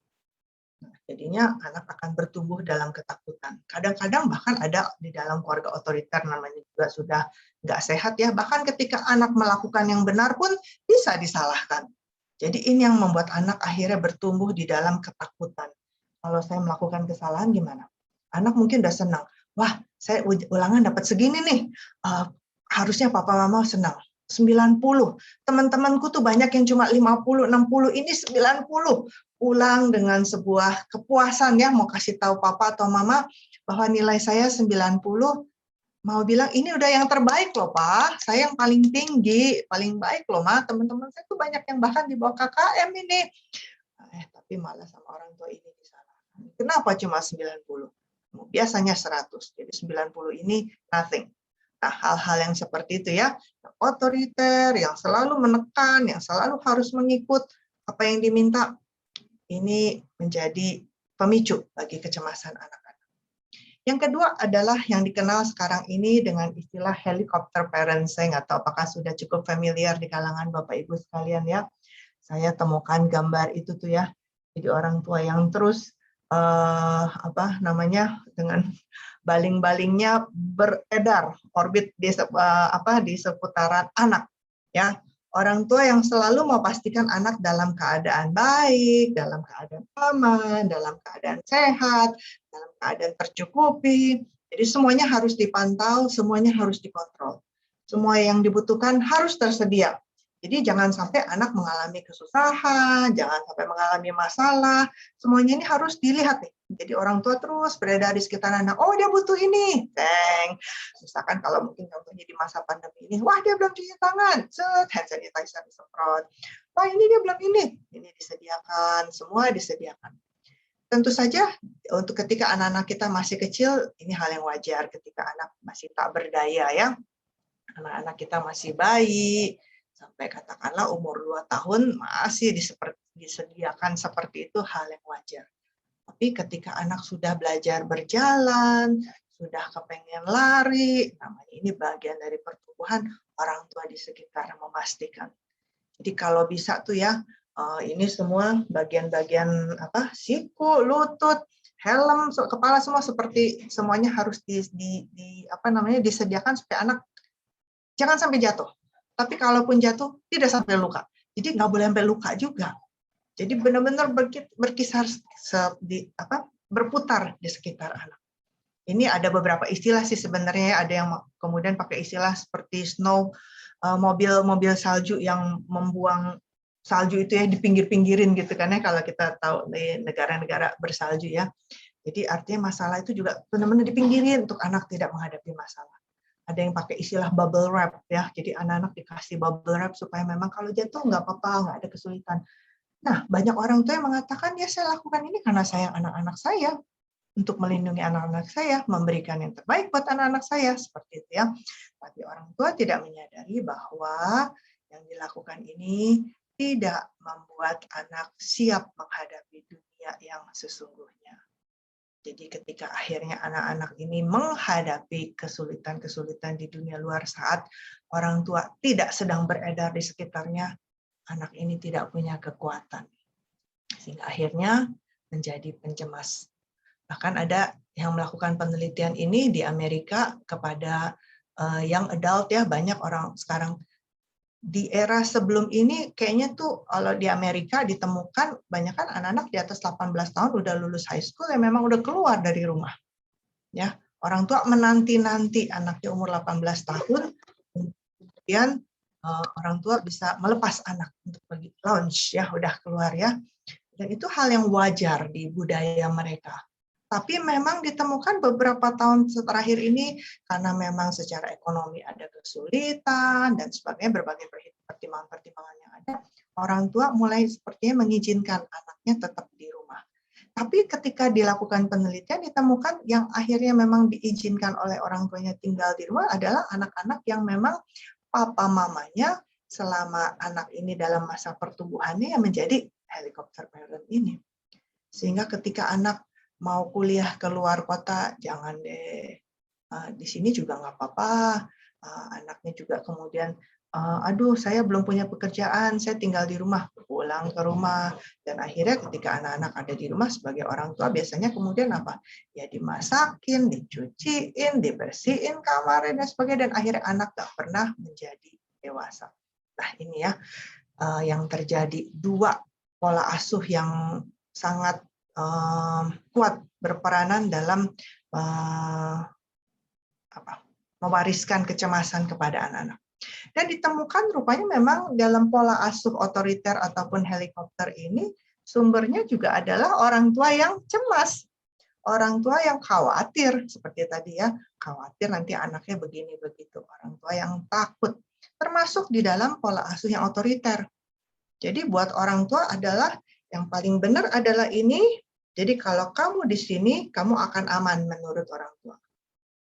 Jadinya anak akan bertumbuh dalam ketakutan. Kadang-kadang bahkan ada di dalam keluarga otoriter, namanya juga sudah nggak sehat ya. Bahkan ketika anak melakukan yang benar pun bisa disalahkan. Jadi ini yang membuat anak akhirnya bertumbuh di dalam ketakutan. Kalau saya melakukan kesalahan gimana? Anak mungkin udah senang. Wah, saya ulangan dapat segini nih. Harusnya papa mama senang. 90. Teman-temanku tuh banyak yang cuma 50, 60. Ini 90. Pulang dengan sebuah kepuasan ya, mau kasih tahu papa atau mama bahwa nilai saya 90, mau bilang ini udah yang terbaik loh Pak, saya yang paling tinggi, paling baik loh Ma, teman-teman saya tuh banyak yang bahkan di bawah KKM ini. Tapi malah sama orang tua ini disalahkan. Kenapa cuma 90? Biasanya 100. Jadi 90 ini nothing. Nah, hal-hal yang seperti itu ya, yang otoriter, yang selalu menekan, yang selalu harus mengikut apa yang diminta, ini menjadi pemicu bagi kecemasan anak-anak. Yang kedua adalah yang dikenal sekarang ini dengan istilah helicopter parenting, atau apakah sudah cukup familiar di kalangan Bapak Ibu sekalian ya. Saya temukan gambar itu tuh ya. Jadi orang tua yang terus dengan baling-balingnya beredar orbit di seputaran anak ya. Orang tua yang selalu memastikan anak dalam keadaan baik, dalam keadaan aman, dalam keadaan sehat, dalam keadaan tercukupi. Jadi semuanya harus dipantau, semuanya harus dikontrol. Semua yang dibutuhkan harus tersedia. Jadi jangan sampai anak mengalami kesusahan, jangan sampai mengalami masalah. Semuanya ini harus dilihat nih. Jadi orang tua terus beredar di sekitar anak. Oh, dia butuh ini. Misalkan kalau mungkin contohnya di masa pandemi ini, wah dia belum cuci tangan. Hand sanitizer disemprot. Wah ini dia belum ini. Ini disediakan, semua disediakan. Tentu saja untuk ketika anak-anak kita masih kecil, ini hal yang wajar ketika anak masih tak berdaya ya. Anak-anak kita masih bayi, sampai katakanlah umur 2 tahun masih disediakan seperti itu, hal yang wajar. Tapi ketika anak sudah belajar berjalan, sudah kepengen lari, namanya ini bagian dari pertumbuhan, orang tua di sekitar memastikan. Jadi kalau bisa tuh ya, ini semua bagian-bagian siku, lutut, helm, kepala semua seperti semuanya harus disediakan supaya anak jangan sampai jatuh. Tapi kalaupun jatuh, tidak sampai luka. Jadi nggak boleh sampai luka juga. Jadi benar-benar berkisar berputar di sekitar anak. Ini ada beberapa istilah sih sebenarnya. Ada yang kemudian pakai istilah seperti snow, mobil salju yang membuang salju itu ya di pinggir-pinggirin gitu kan ya, kalau kita tahu di negara-negara bersalju ya. Jadi artinya masalah itu juga benar-benar dipinggirin untuk anak tidak menghadapi masalah. Ada yang pakai istilah bubble wrap ya, jadi anak-anak dikasih bubble wrap supaya memang kalau jatuh nggak apa-apa, nggak ada kesulitan. Nah, banyak orang tua yang mengatakan, ya saya lakukan ini karena sayang anak-anak saya, untuk melindungi anak-anak saya, memberikan yang terbaik buat anak-anak saya, seperti itu ya. Tapi orang tua tidak menyadari bahwa yang dilakukan ini tidak membuat anak siap menghadapi dunia yang sesungguhnya. Jadi ketika akhirnya anak-anak ini menghadapi kesulitan-kesulitan di dunia luar saat orang tua tidak sedang beredar di sekitarnya, anak ini tidak punya kekuatan. Sehingga akhirnya menjadi pencemas. Bahkan ada yang melakukan penelitian ini di Amerika kepada young adult ya, banyak orang sekarang. Di era sebelum ini kayaknya tuh kalau di Amerika ditemukan banyak kan anak-anak di atas 18 tahun udah lulus high school yang memang udah keluar dari rumah. Ya, orang tua menanti-nanti anaknya umur 18 tahun, kemudian orang tua bisa melepas anak untuk pergi lounge ya, udah keluar ya. Dan itu hal yang wajar di budaya mereka. Tapi memang ditemukan beberapa tahun terakhir ini karena memang secara ekonomi ada kesulitan dan sebagainya, berbagai pertimbangan-pertimbangan yang ada, orang tua mulai sepertinya mengizinkan anaknya tetap di rumah. Tapi ketika dilakukan penelitian ditemukan yang akhirnya memang diizinkan oleh orang tuanya tinggal di rumah adalah anak-anak yang memang papa mamanya selama anak ini dalam masa pertumbuhannya yang menjadi helicopter parent ini. Sehingga ketika anak mau kuliah ke luar kota, jangan deh. Di sini juga nggak apa-apa. Anaknya juga kemudian, aduh saya belum punya pekerjaan, saya tinggal di rumah, pulang ke rumah. Dan akhirnya ketika anak-anak ada di rumah sebagai orang tua, biasanya kemudian apa? Ya dimasakin, dicuciin, dibersihin kamarnya, dan sebagainya. Dan akhirnya anak nggak pernah menjadi dewasa. Nah ini ya, yang terjadi dua pola asuh yang sangat kuat berperanan dalam mewariskan kecemasan kepada anak-anak. Dan ditemukan rupanya memang dalam pola asuh otoriter ataupun helikopter ini sumbernya juga adalah orang tua yang cemas, orang tua yang khawatir seperti tadi ya, khawatir nanti anaknya begini begitu, orang tua yang takut, termasuk di dalam pola asuh yang otoriter. Jadi buat orang tua adalah yang paling benar adalah ini, Jadi kalau kamu di sini, kamu akan aman menurut orang tua.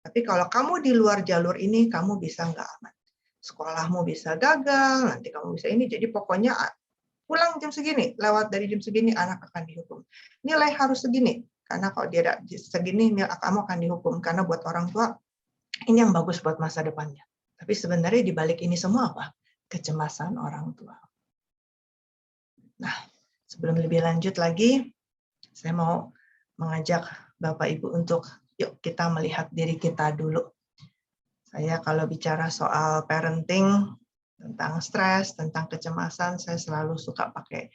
Tapi kalau kamu di luar jalur ini, kamu bisa nggak aman. Sekolahmu bisa gagal, nanti kamu bisa ini. Jadi pokoknya pulang jam segini, lewat dari jam segini, anak akan dihukum. Nilai harus segini, karena kalau dia segini, kamu akan dihukum. Karena buat orang tua, ini yang bagus buat masa depannya. Tapi sebenarnya di balik ini semua apa? Kecemasan orang tua. Nah, sebelum lebih lanjut lagi, saya mau mengajak Bapak Ibu untuk yuk kita melihat diri kita dulu. Saya kalau bicara soal parenting, tentang stres, tentang kecemasan, saya selalu suka pakai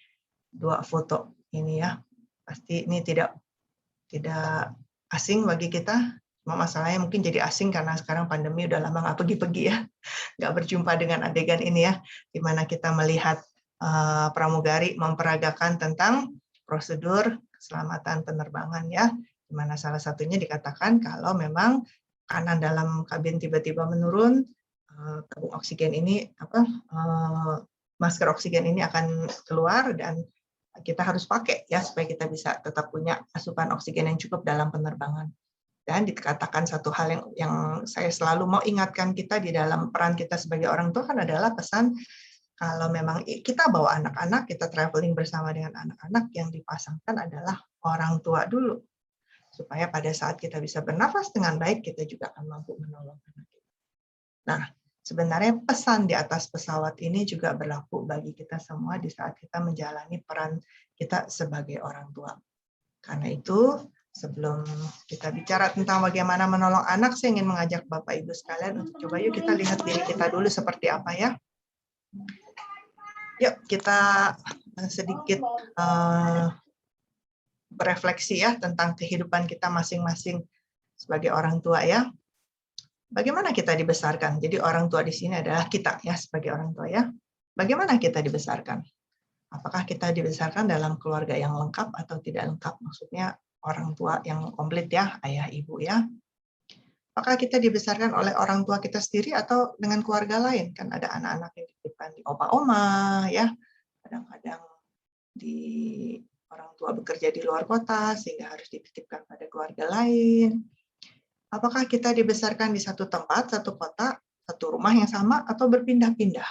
2 foto ini ya. Pasti ini tidak asing bagi kita. Cuma masalahnya mungkin jadi asing karena sekarang pandemi udah lama nggak pergi-pergi ya, nggak berjumpa dengan adegan ini ya, di mana kita melihat pramugari memperagakan tentang prosedur keselamatan penerbangan ya, di mana salah satunya dikatakan kalau memang tekanan dalam kabin tiba-tiba menurun, tabung oksigen ini masker oksigen ini akan keluar dan kita harus pakai ya supaya kita bisa tetap punya asupan oksigen yang cukup dalam penerbangan. Dan dikatakan satu hal yang saya selalu mau ingatkan kita di dalam peran kita sebagai orang tua kan adalah pesan kalau memang kita bawa anak-anak, kita traveling bersama dengan anak-anak, yang dipasangkan adalah orang tua dulu. Supaya pada saat kita bisa bernafas dengan baik, kita juga akan mampu menolong anak kita. Nah, sebenarnya pesan di atas pesawat ini juga berlaku bagi kita semua di saat kita menjalani peran kita sebagai orang tua. Karena itu, sebelum kita bicara tentang bagaimana menolong anak, saya ingin mengajak Bapak Ibu sekalian untuk coba yuk kita lihat diri kita dulu seperti apa ya. Yuk kita sedikit berefleksi ya tentang kehidupan kita masing-masing sebagai orang tua ya. Bagaimana kita dibesarkan? Jadi orang tua di sini adalah kita ya sebagai orang tua ya. Bagaimana kita dibesarkan? Apakah kita dibesarkan dalam keluarga yang lengkap atau tidak lengkap? Maksudnya orang tua yang komplit ya, ayah ibu ya. Apakah kita dibesarkan oleh orang tua kita sendiri atau dengan keluarga lain? Kan ada anak-anak yang dititipkan di opa-oma ya. Kadang-kadang di orang tua bekerja di luar kota sehingga harus dititipkan pada keluarga lain. Apakah kita dibesarkan di satu tempat, satu kota, satu rumah yang sama, atau berpindah-pindah?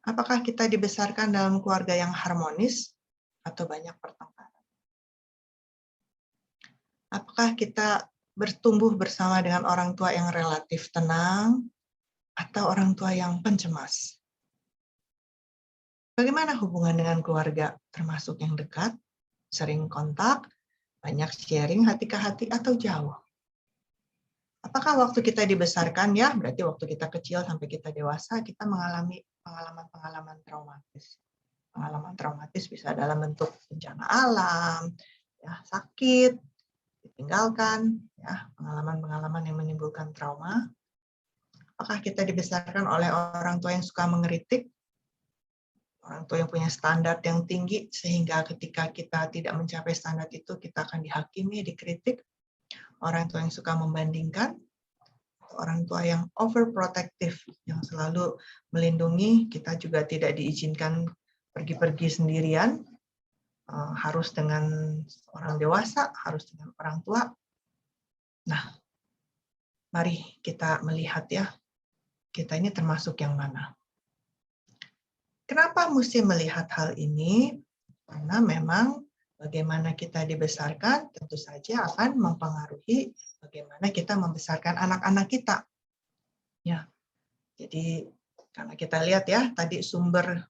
Apakah kita dibesarkan dalam keluarga yang harmonis, atau banyak pertengkaran? Apakah kita bertumbuh bersama dengan orang tua yang relatif tenang, atau orang tua yang pencemas? Bagaimana hubungan dengan keluarga, termasuk yang dekat, sering kontak, banyak sharing hati ke hati, atau jauh? Apakah waktu kita dibesarkan ya, berarti waktu kita kecil sampai kita dewasa, kita mengalami pengalaman-pengalaman traumatis. Pengalaman traumatis bisa dalam bentuk bencana alam, ya, sakit, ditinggalkan, ya, pengalaman-pengalaman yang menimbulkan trauma. Apakah kita dibesarkan oleh orang tua yang suka mengkritik, orang tua yang punya standar yang tinggi, sehingga ketika kita tidak mencapai standar itu, kita akan dihakimi, dikritik. Orang tua yang suka membandingkan, orang tua yang overprotective, yang selalu melindungi, kita juga tidak diizinkan pergi-pergi sendirian, harus dengan orang dewasa, harus dengan orang tua. Nah, mari kita melihat ya, kita ini termasuk yang mana. Kenapa mesti melihat hal ini? Karena memang bagaimana kita dibesarkan tentu saja akan mempengaruhi bagaimana kita membesarkan anak-anak kita. Ya, jadi karena kita lihat ya tadi sumber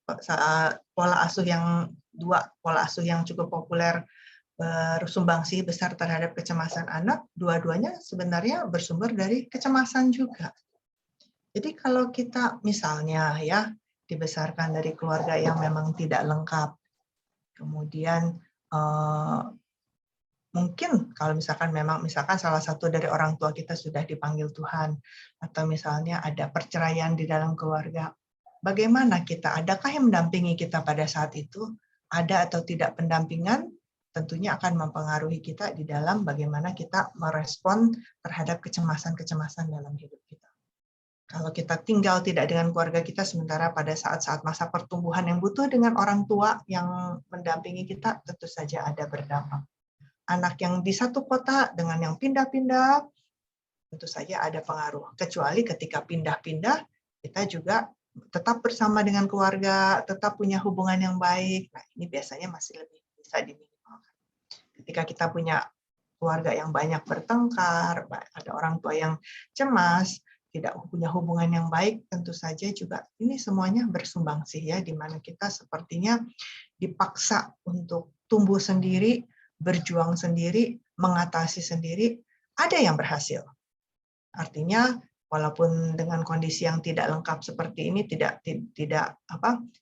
pola asuh yang pola asuh yang cukup populer bersumbangsi besar terhadap kecemasan anak, dua-duanya sebenarnya bersumber dari kecemasan juga. Jadi kalau kita misalnya ya dibesarkan dari keluarga yang memang tidak lengkap, kemudian mungkin kalau misalkan salah satu dari orang tua kita sudah dipanggil Tuhan, atau misalnya ada perceraian di dalam keluarga, bagaimana kita? Adakah yang mendampingi kita pada saat itu? Ada atau tidak pendampingan? Tentunya akan mempengaruhi kita di dalam bagaimana kita merespon terhadap kecemasan-kecemasan dalam hidup kita. Kalau kita tinggal tidak dengan keluarga kita, sementara pada saat-saat masa pertumbuhan yang butuh dengan orang tua yang mendampingi kita, tentu saja ada berdampak. Anak yang di satu kota dengan yang pindah-pindah, tentu saja ada pengaruh. Kecuali ketika pindah-pindah, kita juga tetap bersama dengan keluarga, tetap punya hubungan yang baik. Nah, ini biasanya masih lebih bisa diminimalkan. Ketika kita punya keluarga yang banyak bertengkar, ada orang tua yang cemas, tidak punya hubungan yang baik, tentu saja juga ini semuanya bersumbangsi ya, di mana kita sepertinya dipaksa untuk tumbuh sendiri, berjuang sendiri, mengatasi sendiri. Ada yang berhasil. Artinya walaupun dengan kondisi yang tidak lengkap seperti ini, tidak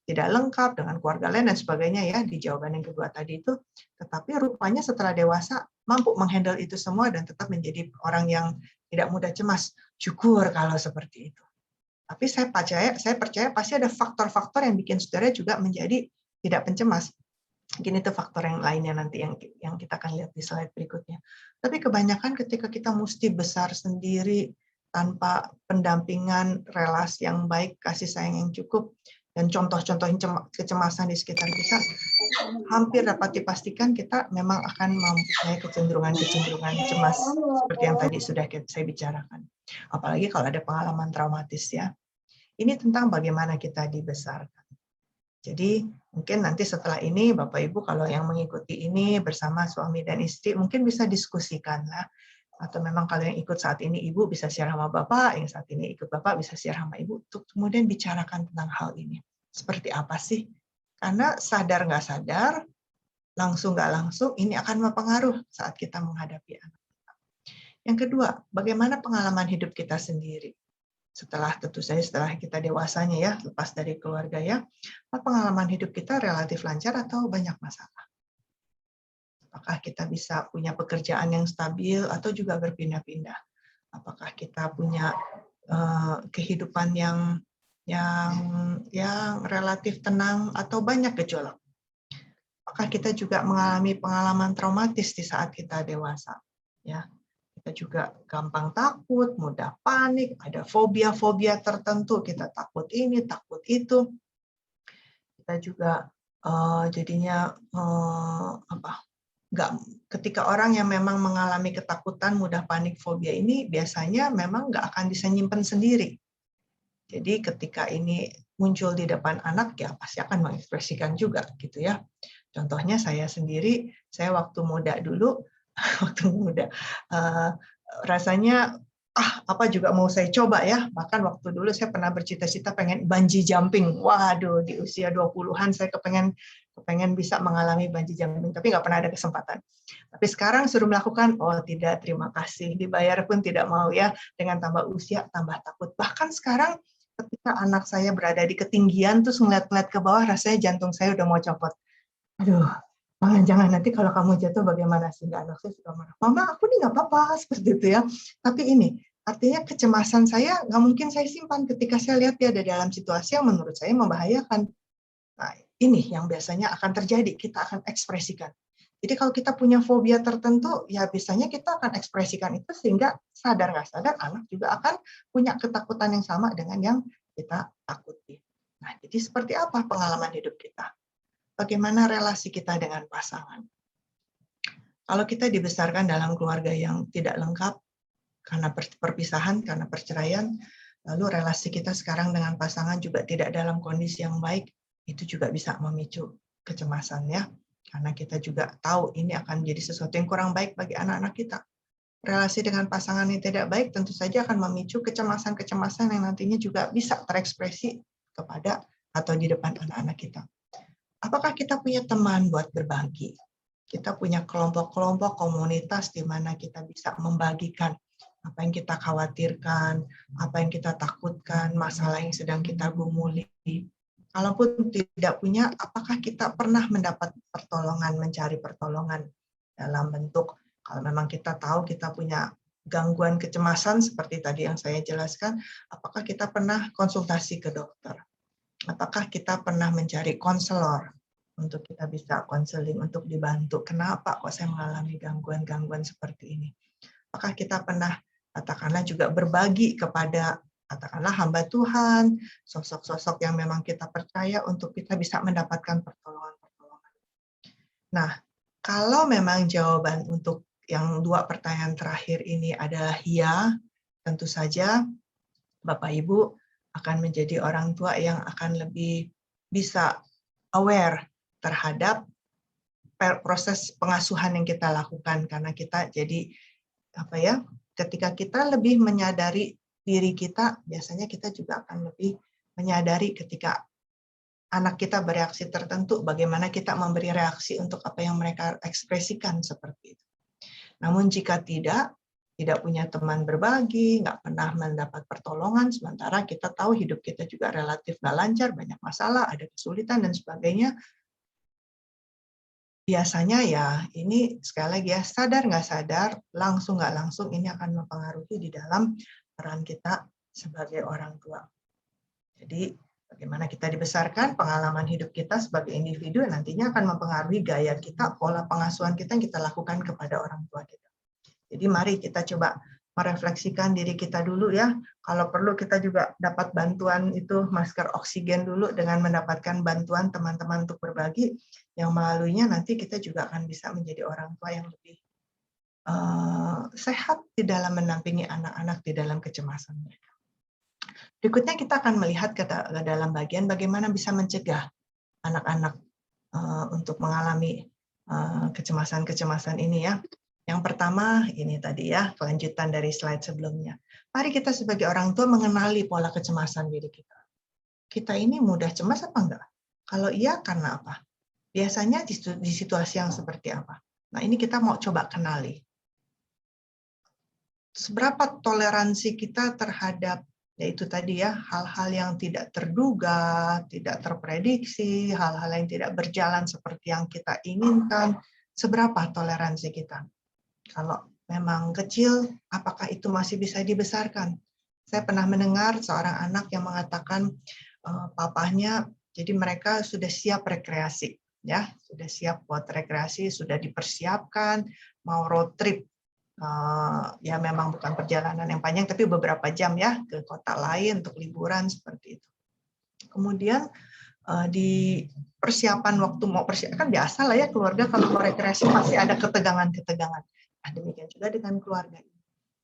lengkap dengan keluarga lain dan sebagainya ya, di jawaban yang kedua tadi itu, tetapi rupanya setelah dewasa mampu menghandle itu semua dan tetap menjadi orang yang tidak mudah cemas. Syukur kalau seperti itu. Tapi saya percaya pasti ada faktor-faktor yang bikin saudara juga menjadi tidak pencemas. Mungkin itu faktor yang lainnya nanti yang kita akan lihat di slide berikutnya. Tapi kebanyakan ketika kita mesti besar sendiri tanpa pendampingan, relasi yang baik, kasih sayang yang cukup, dan contoh-contoh kecemasan di sekitar kita, hampir dapat dipastikan kita memang akan mempunyai kecenderungan-kecenderungan cemas seperti yang tadi sudah saya bicarakan. Apalagi kalau ada pengalaman traumatis ya. Ini tentang bagaimana kita dibesarkan. Jadi mungkin nanti setelah ini Bapak Ibu kalau yang mengikuti ini bersama suami dan istri mungkin bisa diskusikan lah. Atau memang kalau yang ikut saat ini Ibu bisa share sama Bapak, yang saat ini ikut Bapak bisa share sama Ibu untuk kemudian bicarakan tentang hal ini. Seperti apa sih? Karena sadar nggak sadar, langsung nggak langsung, ini akan mempengaruhi saat kita menghadapi anak kita. Yang kedua, bagaimana pengalaman hidup kita sendiri? Tentu saja setelah kita dewasanya ya, lepas dari keluarga ya, pengalaman hidup kita relatif lancar atau banyak masalah? Apakah kita bisa punya pekerjaan yang stabil atau juga berpindah-pindah? Apakah kita punya kehidupan yang relatif tenang atau banyak gejolak? Apakah kita juga mengalami pengalaman traumatis di saat kita dewasa? Ya, kita juga gampang takut, mudah panik, ada fobia-fobia tertentu, kita takut ini, takut itu. Kita juga jadinya ketika orang yang memang mengalami ketakutan, mudah panik, fobia ini biasanya memang nggak akan bisa nyimpen sendiri. Jadi ketika ini muncul di depan anak, ya pasti akan mengekspresikan juga gitu ya. Contohnya saya sendiri, saya waktu muda dulu, rasanya apa juga mau saya coba ya. Bahkan waktu dulu saya pernah bercita-cita pengen bungee jumping. Waduh, di usia 20-an saya kepengen bisa mengalami bungee jumping, tapi nggak pernah ada kesempatan. Tapi sekarang suruh melakukan, oh tidak, terima kasih. Dibayar pun tidak mau ya. Dengan tambah usia, tambah takut. Bahkan sekarang ketika anak saya berada di ketinggian, terus ngeliat-ngeliat ke bawah, rasanya jantung saya udah mau copot. Aduh, jangan nanti kalau kamu jatuh bagaimana? Sehingga anak saya suka marah. Mama, aku nih nggak apa-apa, seperti itu ya. Tapi ini, artinya kecemasan saya nggak mungkin saya simpan ketika saya lihat dia ada dalam situasi yang menurut saya membahayakan. Nah, ini yang biasanya akan terjadi, kita akan ekspresikan. Jadi kalau kita punya fobia tertentu, ya biasanya kita akan ekspresikan itu sehingga sadar nggak sadar anak juga akan punya ketakutan yang sama dengan yang kita takuti. Nah, jadi seperti apa pengalaman hidup kita? Bagaimana relasi kita dengan pasangan? Kalau kita dibesarkan dalam keluarga yang tidak lengkap karena perpisahan, karena perceraian, lalu relasi kita sekarang dengan pasangan juga tidak dalam kondisi yang baik, itu juga bisa memicu kecemasan ya. Karena kita juga tahu ini akan menjadi sesuatu yang kurang baik bagi anak-anak kita. Relasi dengan pasangan yang tidak baik tentu saja akan memicu kecemasan-kecemasan yang nantinya juga bisa terekspresi kepada atau di depan anak-anak kita. Apakah kita punya teman buat berbagi? Kita punya kelompok-kelompok komunitas di mana kita bisa membagikan apa yang kita khawatirkan, apa yang kita takutkan, masalah yang sedang kita gumuli. Kalaupun tidak punya, apakah kita pernah mendapat pertolongan, mencari pertolongan dalam bentuk, kalau memang kita tahu kita punya gangguan kecemasan seperti tadi yang saya jelaskan, apakah kita pernah konsultasi ke dokter? Apakah kita pernah mencari konselor untuk kita bisa konseling, untuk dibantu? Kenapa kok saya mengalami gangguan-gangguan seperti ini? Apakah kita pernah katakanlah juga berbagi kepada katakanlah hamba Tuhan, sosok-sosok yang memang kita percaya untuk kita bisa mendapatkan pertolongan-pertolongan. Nah, kalau memang jawaban untuk yang 2 pertanyaan terakhir ini adalah iya, tentu saja Bapak Ibu akan menjadi orang tua yang akan lebih bisa aware terhadap proses pengasuhan yang kita lakukan, karena kita jadi ketika kita lebih menyadari diri kita, biasanya kita juga akan lebih menyadari ketika anak kita bereaksi tertentu, bagaimana kita memberi reaksi untuk apa yang mereka ekspresikan seperti itu. Namun jika tidak punya teman berbagi, nggak pernah mendapat pertolongan, sementara kita tahu hidup kita juga relatif nggak lancar, banyak masalah, ada kesulitan dan sebagainya, biasanya ya ini sekali lagi ya, sadar nggak sadar, langsung nggak langsung ini akan mempengaruhi di dalam peran kita sebagai orang tua. Jadi bagaimana kita dibesarkan, pengalaman hidup kita sebagai individu nantinya akan mempengaruhi gaya kita, pola pengasuhan kita yang kita lakukan kepada orang tua kita. Jadi mari kita coba merefleksikan diri kita dulu ya. Kalau perlu kita juga dapat bantuan itu masker oksigen dulu dengan mendapatkan bantuan teman-teman untuk berbagi, yang melaluinya nanti kita juga akan bisa menjadi orang tua yang lebih sehat di dalam mendampingi anak-anak di dalam kecemasan mereka. Berikutnya kita akan melihat ke dalam bagian bagaimana bisa mencegah anak-anak untuk mengalami kecemasan-kecemasan ini ya. Yang pertama ini tadi ya, kelanjutan dari slide sebelumnya. Mari kita sebagai orang tua mengenali pola kecemasan diri kita. Kita ini mudah cemas apa enggak? Kalau iya, karena apa? Biasanya di situasi yang seperti apa? Nah, ini kita mau coba kenali. Seberapa toleransi kita terhadap yaitu tadi ya, hal-hal yang tidak terduga, tidak terprediksi, hal-hal yang tidak berjalan seperti yang kita inginkan, seberapa toleransi kita? Kalau memang kecil, apakah itu masih bisa dibesarkan? Saya pernah mendengar seorang anak yang mengatakan papahnya, jadi mereka sudah siap rekreasi, ya, sudah siap buat rekreasi, sudah dipersiapkan, mau road trip, ya memang bukan perjalanan yang panjang, tapi beberapa jam ya ke kota lain untuk liburan seperti itu. Kemudian di persiapan waktu mau persiapan, kan biasa lah ya keluarga kalau mau rekreasi pasti ada ketegangan-ketegangan. Nah, demikian juga dengan keluarga.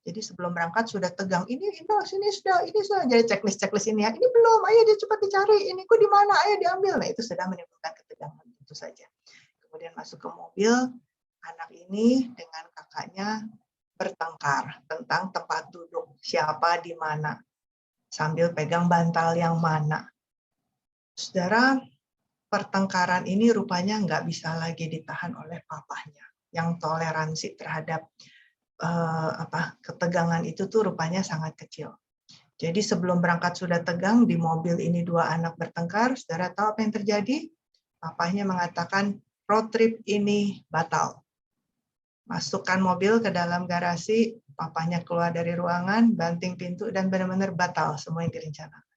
Jadi sebelum berangkat sudah tegang, ini sudah jadi checklist ini ya, ini belum, ayo dia cepat dicari, ini kok di mana, ayo diambil. Nah, itu sudah menimbulkan ketegangan tentu saja. Kemudian masuk ke mobil, anak ini dengan kakaknya bertengkar tentang tempat duduk, siapa di mana, sambil pegang bantal yang mana. Saudara, pertengkaran ini rupanya nggak bisa lagi ditahan oleh papahnya. Yang toleransi terhadap ketegangan itu tuh rupanya sangat kecil. Jadi sebelum berangkat sudah tegang, di mobil ini 2 anak bertengkar, saudara tahu apa yang terjadi? Papahnya mengatakan, road trip ini batal. Masukkan mobil ke dalam garasi, papahnya keluar dari ruangan, banting pintu, dan benar-benar batal semua yang direncanakan.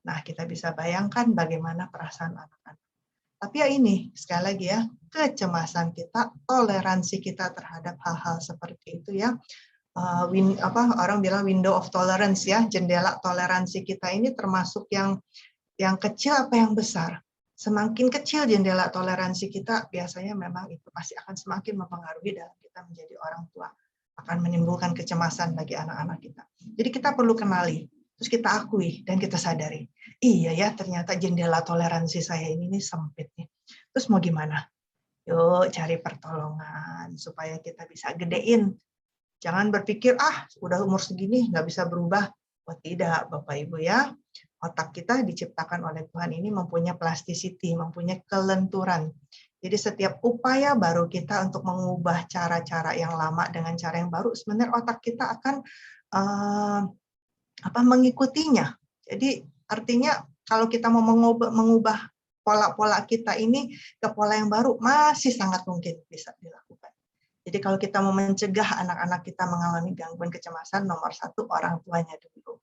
Nah, kita bisa bayangkan bagaimana perasaan anak-anak. Tapi ya ini, sekali lagi ya, kecemasan kita, toleransi kita terhadap hal-hal seperti itu ya. Orang bilang window of tolerance ya, jendela toleransi kita ini termasuk yang kecil apa yang besar. Semakin kecil jendela toleransi kita, biasanya memang itu pasti akan semakin mempengaruhi dalam kita menjadi orang tua. Akan menimbulkan kecemasan bagi anak-anak kita. Jadi kita perlu kenali, terus kita akui dan kita sadari. Iya ya, ternyata jendela toleransi saya ini sempit nih. Terus mau gimana? Yuk cari pertolongan supaya kita bisa gedein. Jangan berpikir, udah umur segini nggak bisa berubah. Oh tidak, Bapak Ibu ya. Otak kita diciptakan oleh Tuhan ini mempunyai plasticity, mempunyai kelenturan. Jadi setiap upaya baru kita untuk mengubah cara-cara yang lama dengan cara yang baru, sebenarnya otak kita akan mengikutinya. Jadi artinya kalau kita mau mengubah pola-pola kita ini ke pola yang baru, masih sangat mungkin bisa dilakukan. Jadi kalau kita mau mencegah anak-anak kita mengalami gangguan kecemasan, nomor 1 orang tuanya dulu.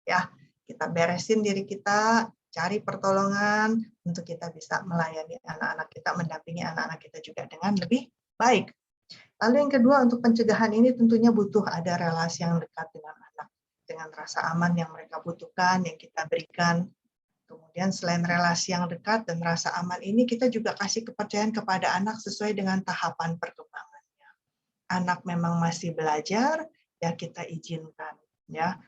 Ya, kita beresin diri kita, cari pertolongan untuk kita bisa melayani anak-anak kita, mendampingi anak-anak kita juga dengan lebih baik. Lalu yang kedua, untuk pencegahan ini tentunya butuh ada relasi yang dekat dengan anak. dengan rasa aman yang mereka butuhkan, yang kita berikan. Kemudian selain relasi yang dekat dan rasa aman ini, kita juga kasih kepercayaan kepada anak sesuai dengan tahapan perkembangannya. Anak memang masih belajar, ya kita izinkan. Ya,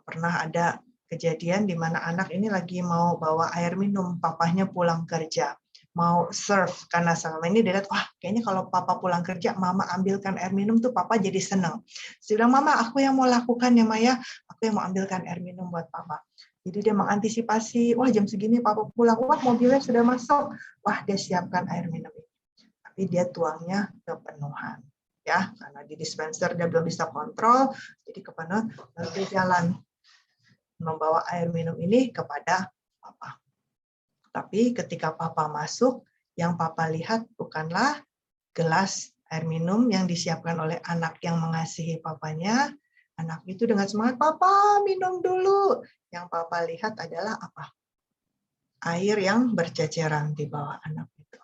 pernah ada kejadian di mana anak ini lagi mau bawa air minum, papahnya pulang kerja, mau serve, karena selama ini dia lihat, wah kayaknya kalau papa pulang kerja, mama ambilkan air minum tuh papa jadi senang. Dia bilang, mama aku yang mau lakukan ya Maya, aku yang mau ambilkan air minum buat papa. Jadi dia mengantisipasi, wah jam segini papa pulang, wah mobilnya sudah masuk, wah dia siapkan air minum ini. Tapi dia tuangnya kepenuhan. Ya, karena di dispenser dia belum bisa kontrol, jadi kepenuhan, lalu dia jalan membawa air minum ini kepada papa. Tapi ketika papa masuk, yang papa lihat bukanlah gelas air minum yang disiapkan oleh anak yang mengasihi papanya. Anak itu dengan semangat, papa minum dulu. Yang papa lihat adalah apa? Air yang berceceran di bawah anak itu.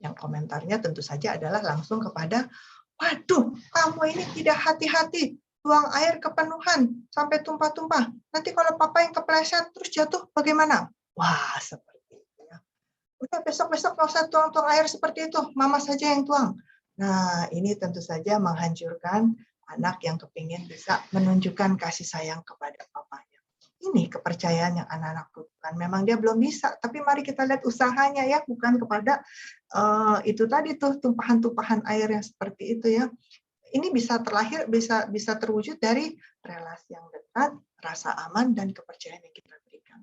Yang komentarnya tentu saja adalah langsung kepada, waduh, kamu ini tidak hati-hati. Tuang air kepenuhan sampai tumpah-tumpah. Nanti kalau papa yang kepleset terus jatuh bagaimana? Wah, seperti itu ya. Udah besok-besok nggak usah tuang-tuang air seperti itu, mama saja yang tuang. Nah, ini tentu saja menghancurkan anak yang kepingin bisa menunjukkan kasih sayang kepada papanya. Ini kepercayaan yang anak-anak butuhkan. Memang dia belum bisa, tapi mari kita lihat usahanya ya, bukan kepada itu tadi tuh tumpahan-tumpahan air yang seperti itu ya. Ini bisa terlahir, bisa terwujud dari relasi yang dekat, rasa aman, dan kepercayaan yang kita berikan.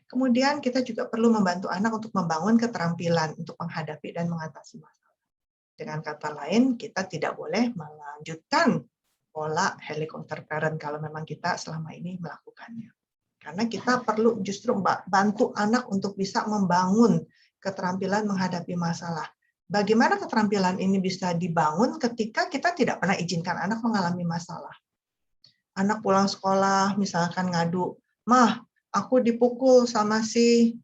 Kemudian kita juga perlu membantu anak untuk membangun keterampilan untuk menghadapi dan mengatasi masalah. Dengan kata lain, kita tidak boleh melanjutkan pola helikopter parent kalau memang kita selama ini melakukannya. Karena kita perlu justru bantu anak untuk bisa membangun keterampilan menghadapi masalah. Bagaimana keterampilan ini bisa dibangun ketika kita tidak pernah izinkan anak mengalami masalah. Anak pulang sekolah, misalkan ngadu, mah, aku dipukul sama si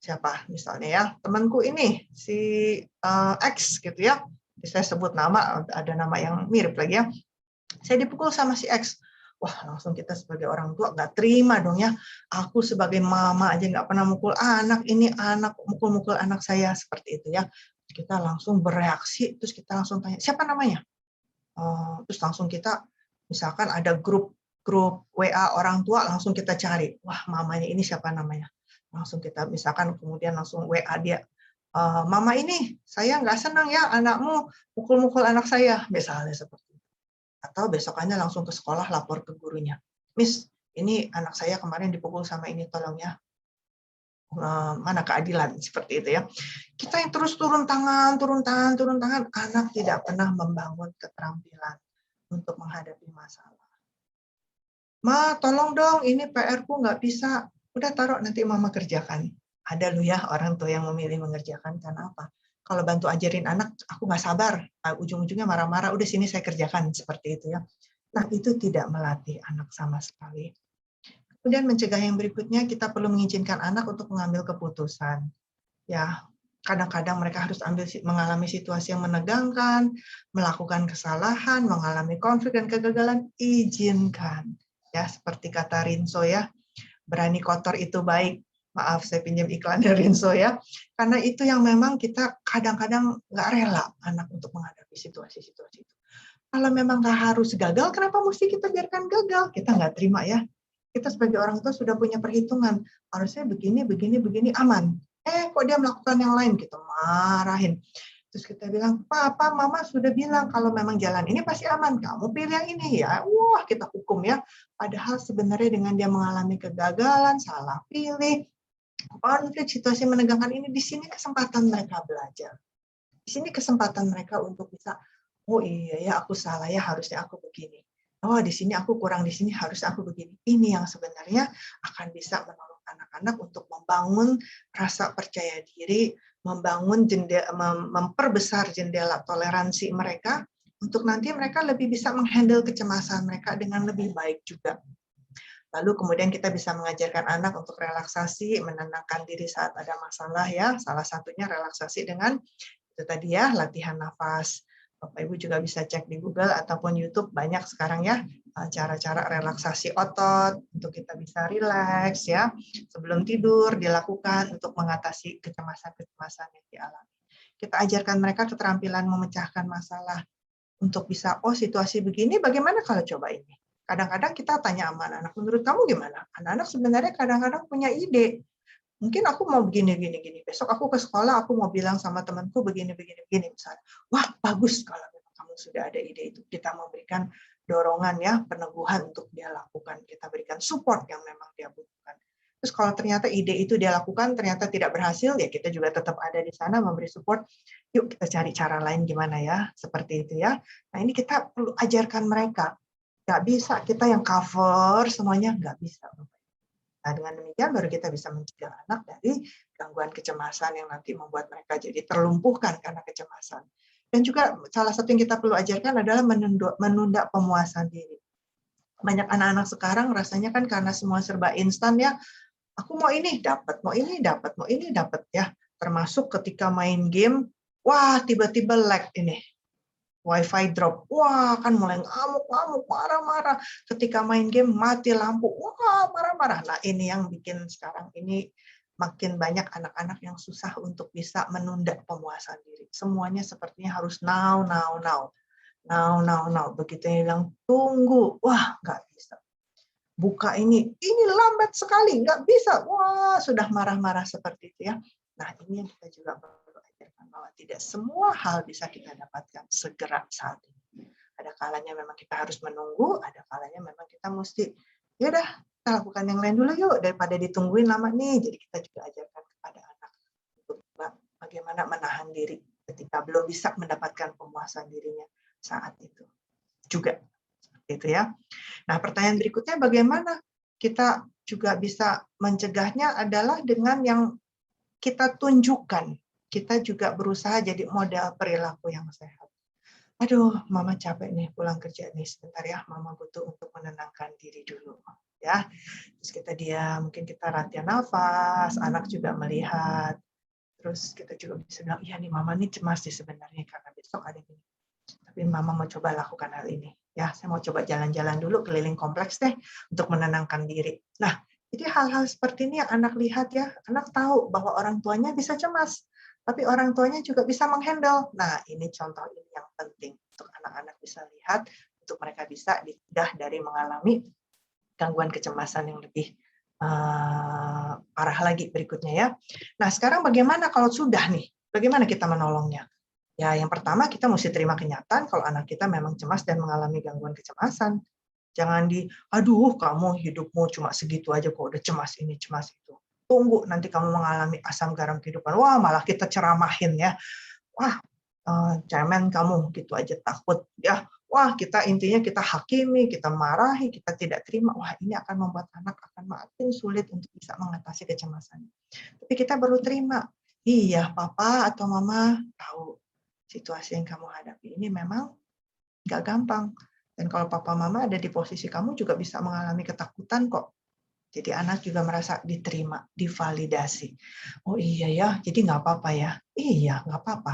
siapa misalnya ya, temanku ini, si X gitu ya. Saya sebut nama, ada nama yang mirip lagi ya. Saya dipukul sama si X. Wah, langsung kita sebagai orang tua nggak terima dong ya. Aku sebagai mama aja nggak pernah mukul anak, ini anak mukul-mukul anak saya, seperti itu ya. Kita langsung bereaksi, terus kita langsung tanya, siapa namanya? Terus langsung kita, misalkan ada grup WA orang tua, langsung kita cari, wah mamanya ini siapa namanya? Langsung kita, misalkan kemudian langsung WA dia, mama ini, saya nggak senang ya anakmu mukul-mukul anak saya, misalnya seperti itu. Atau besokannya langsung ke sekolah lapor ke gurunya, Miss, ini anak saya kemarin dipukul sama ini, tolong ya, mana keadilan, seperti itu ya. Kita yang terus turun tangan, anak tidak pernah membangun keterampilan untuk menghadapi masalah. Ma, tolong dong, ini PR-ku nggak bisa. Udah taruh, nanti mama kerjakan. Ada loh ya orang tua yang memilih mengerjakan, karena apa? Kalau bantu ajarin anak, aku nggak sabar. Ujung-ujungnya marah-marah, udah sini saya kerjakan, seperti itu ya. Nah, itu tidak melatih anak sama sekali. Kemudian mencegah yang berikutnya, kita perlu mengizinkan anak untuk mengambil keputusan. Ya, kadang-kadang mereka harus mengalami situasi yang menegangkan, melakukan kesalahan, mengalami konflik dan kegagalan, izinkan. Ya, seperti kata Rinso ya, berani kotor itu baik. Maaf, saya pinjam iklan dari Rinso ya. Karena itu yang memang kita kadang-kadang nggak rela anak untuk menghadapi situasi-situasi itu. Kalau memang nggak harus gagal, kenapa mesti kita biarkan gagal? Kita nggak terima ya. Kita sebagai orang tua sudah punya perhitungan. Harusnya begini, aman. Kok dia melakukan yang lain? Kita marahin. Terus kita bilang, Papa, Mama sudah bilang kalau memang jalan ini pasti aman. Kamu pilih yang ini ya. Wah, kita hukum ya. Padahal sebenarnya dengan dia mengalami kegagalan, salah pilih, konflik, situasi menegangkan ini, di sini kesempatan mereka belajar. Di sini kesempatan mereka untuk bisa, oh iya ya, aku salah ya, harusnya aku begini. Oh, di sini aku kurang, di sini harus aku begini. Ini yang sebenarnya akan bisa menolong anak-anak untuk membangun rasa percaya diri, memperbesar jendela toleransi mereka, untuk nanti mereka lebih bisa menghandle kecemasan mereka dengan lebih baik juga. Lalu kemudian kita bisa mengajarkan anak untuk relaksasi, menenangkan diri saat ada masalah ya. Salah satunya relaksasi dengan itu tadi ya, latihan nafas. Bapak Ibu juga bisa cek di Google ataupun YouTube, banyak sekarang ya cara-cara relaksasi otot untuk kita bisa rileks ya. Sebelum tidur dilakukan untuk mengatasi kecemasan-kecemasan yang dialami. Kita ajarkan mereka keterampilan memecahkan masalah untuk bisa, oh situasi begini bagaimana kalau coba ini. Kadang-kadang kita tanya sama anak-anak, menurut kamu gimana? Anak-anak sebenarnya kadang-kadang punya ide. Mungkin aku mau begini, gini, gini. Besok aku ke sekolah, aku mau bilang sama temanku begini, begini, begini. Misalnya, wah bagus kalau memang kamu sudah ada ide itu. Kita memberikan dorongan ya, peneguhan untuk dia lakukan. Kita berikan support yang memang dia butuhkan. Terus kalau ternyata ide itu dia lakukan, ternyata tidak berhasil, ya kita juga tetap ada di sana memberi support. Yuk kita cari cara lain gimana ya, seperti itu ya. Nah ini kita perlu ajarkan mereka. Nggak bisa kita yang cover semuanya, nggak bisa. Nah, dengan demikian baru kita bisa mencegah anak dari gangguan kecemasan yang nanti membuat mereka jadi terlumpuhkan karena kecemasan. Dan juga salah satu yang kita perlu ajarkan adalah menunda pemuasan diri. Banyak anak-anak sekarang rasanya kan karena semua serba instan ya, aku mau ini dapat, mau ini dapat, mau ini dapat ya. Termasuk ketika main game, wah tiba-tiba lag ini. Wi-Fi drop, wah kan mulai ngamuk-ngamuk, marah-marah. Ketika main game mati lampu, wah marah-marah. Nah ini yang bikin sekarang ini makin banyak anak-anak yang susah untuk bisa menunda pemuasan diri. Semuanya sepertinya harus now, now, now. Now, now, now. Begitu yang bilang tunggu, wah nggak bisa. Buka ini lambat sekali, nggak bisa. Wah sudah marah-marah seperti itu ya. Nah ini yang kita juga perlu ajarkan bahwa tidak semua hal bisa kita dapatkan segera saat ini. Ada kalanya memang kita harus menunggu, ada kalanya memang kita mesti, ya udah kita lakukan yang lain dulu yuk daripada ditungguin lama nih. Jadi kita juga ajarkan kepada anak untuk bagaimana menahan diri ketika belum bisa mendapatkan pemuasan dirinya saat itu juga. Gitu ya. Nah, pertanyaan berikutnya bagaimana kita juga bisa mencegahnya adalah dengan yang kita tunjukkan. Kita juga berusaha jadi model perilaku yang sehat. Aduh, mama capek nih pulang kerja nih sebentar ya, mama butuh untuk menenangkan diri dulu ya. Terus kita diam, mungkin kita latihan nafas, anak juga melihat. Terus kita juga bisa bilang, iya nih mama nih cemas sih sebenarnya karena besok ada gini. Tapi mama mau coba lakukan hal ini. Ya, saya mau coba jalan-jalan dulu keliling kompleks deh untuk menenangkan diri. Nah, jadi hal-hal seperti ini yang anak lihat ya, anak tahu bahwa orang tuanya bisa cemas, tapi orang tuanya juga bisa menghandle. Nah, ini contoh ini yang penting untuk anak-anak bisa lihat, untuk mereka bisa dicegah dari mengalami gangguan kecemasan yang lebih parah lagi berikutnya ya. Nah, sekarang bagaimana kalau sudah nih? Bagaimana kita menolongnya? Ya, yang pertama kita mesti terima kenyataan kalau anak kita memang cemas dan mengalami gangguan kecemasan. Jangan aduh kamu hidupmu cuma segitu aja kok udah cemas ini, cemas itu. Tunggu nanti kamu mengalami asam garam kehidupan. Wah, malah kita ceramahin ya. Wah, cemen kamu gitu aja takut ya. Wah, kita intinya kita hakimi, kita marahi, kita tidak terima. Wah, ini akan membuat anak akan makin sulit untuk bisa mengatasi kecemasan. Tapi kita perlu terima. Iya, papa atau mama tahu situasi yang kamu hadapi ini memang nggak gampang. Dan kalau papa mama ada di posisi kamu juga bisa mengalami ketakutan kok. Jadi anak juga merasa diterima, divalidasi. Oh iya ya, jadi nggak apa-apa ya. Iya, nggak apa-apa.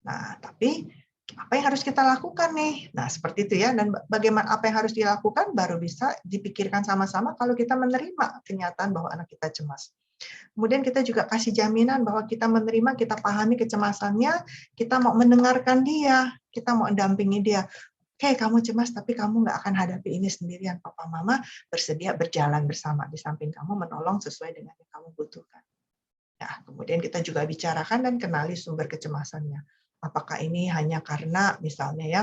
Nah, tapi apa yang harus kita lakukan nih? Nah, seperti itu ya. Dan bagaimana apa yang harus dilakukan baru bisa dipikirkan sama-sama kalau kita menerima kenyataan bahwa anak kita cemas. Kemudian kita juga kasih jaminan bahwa kita menerima, kita pahami kecemasannya, kita mau mendengarkan dia, kita mau mendampingi dia. Oke, kamu cemas, tapi kamu nggak akan hadapi ini sendirian. Papa Mama bersedia berjalan bersama di samping kamu, menolong sesuai dengan yang kamu butuhkan. Ya, kemudian kita juga bicarakan dan kenali sumber kecemasannya. Apakah ini hanya karena misalnya ya,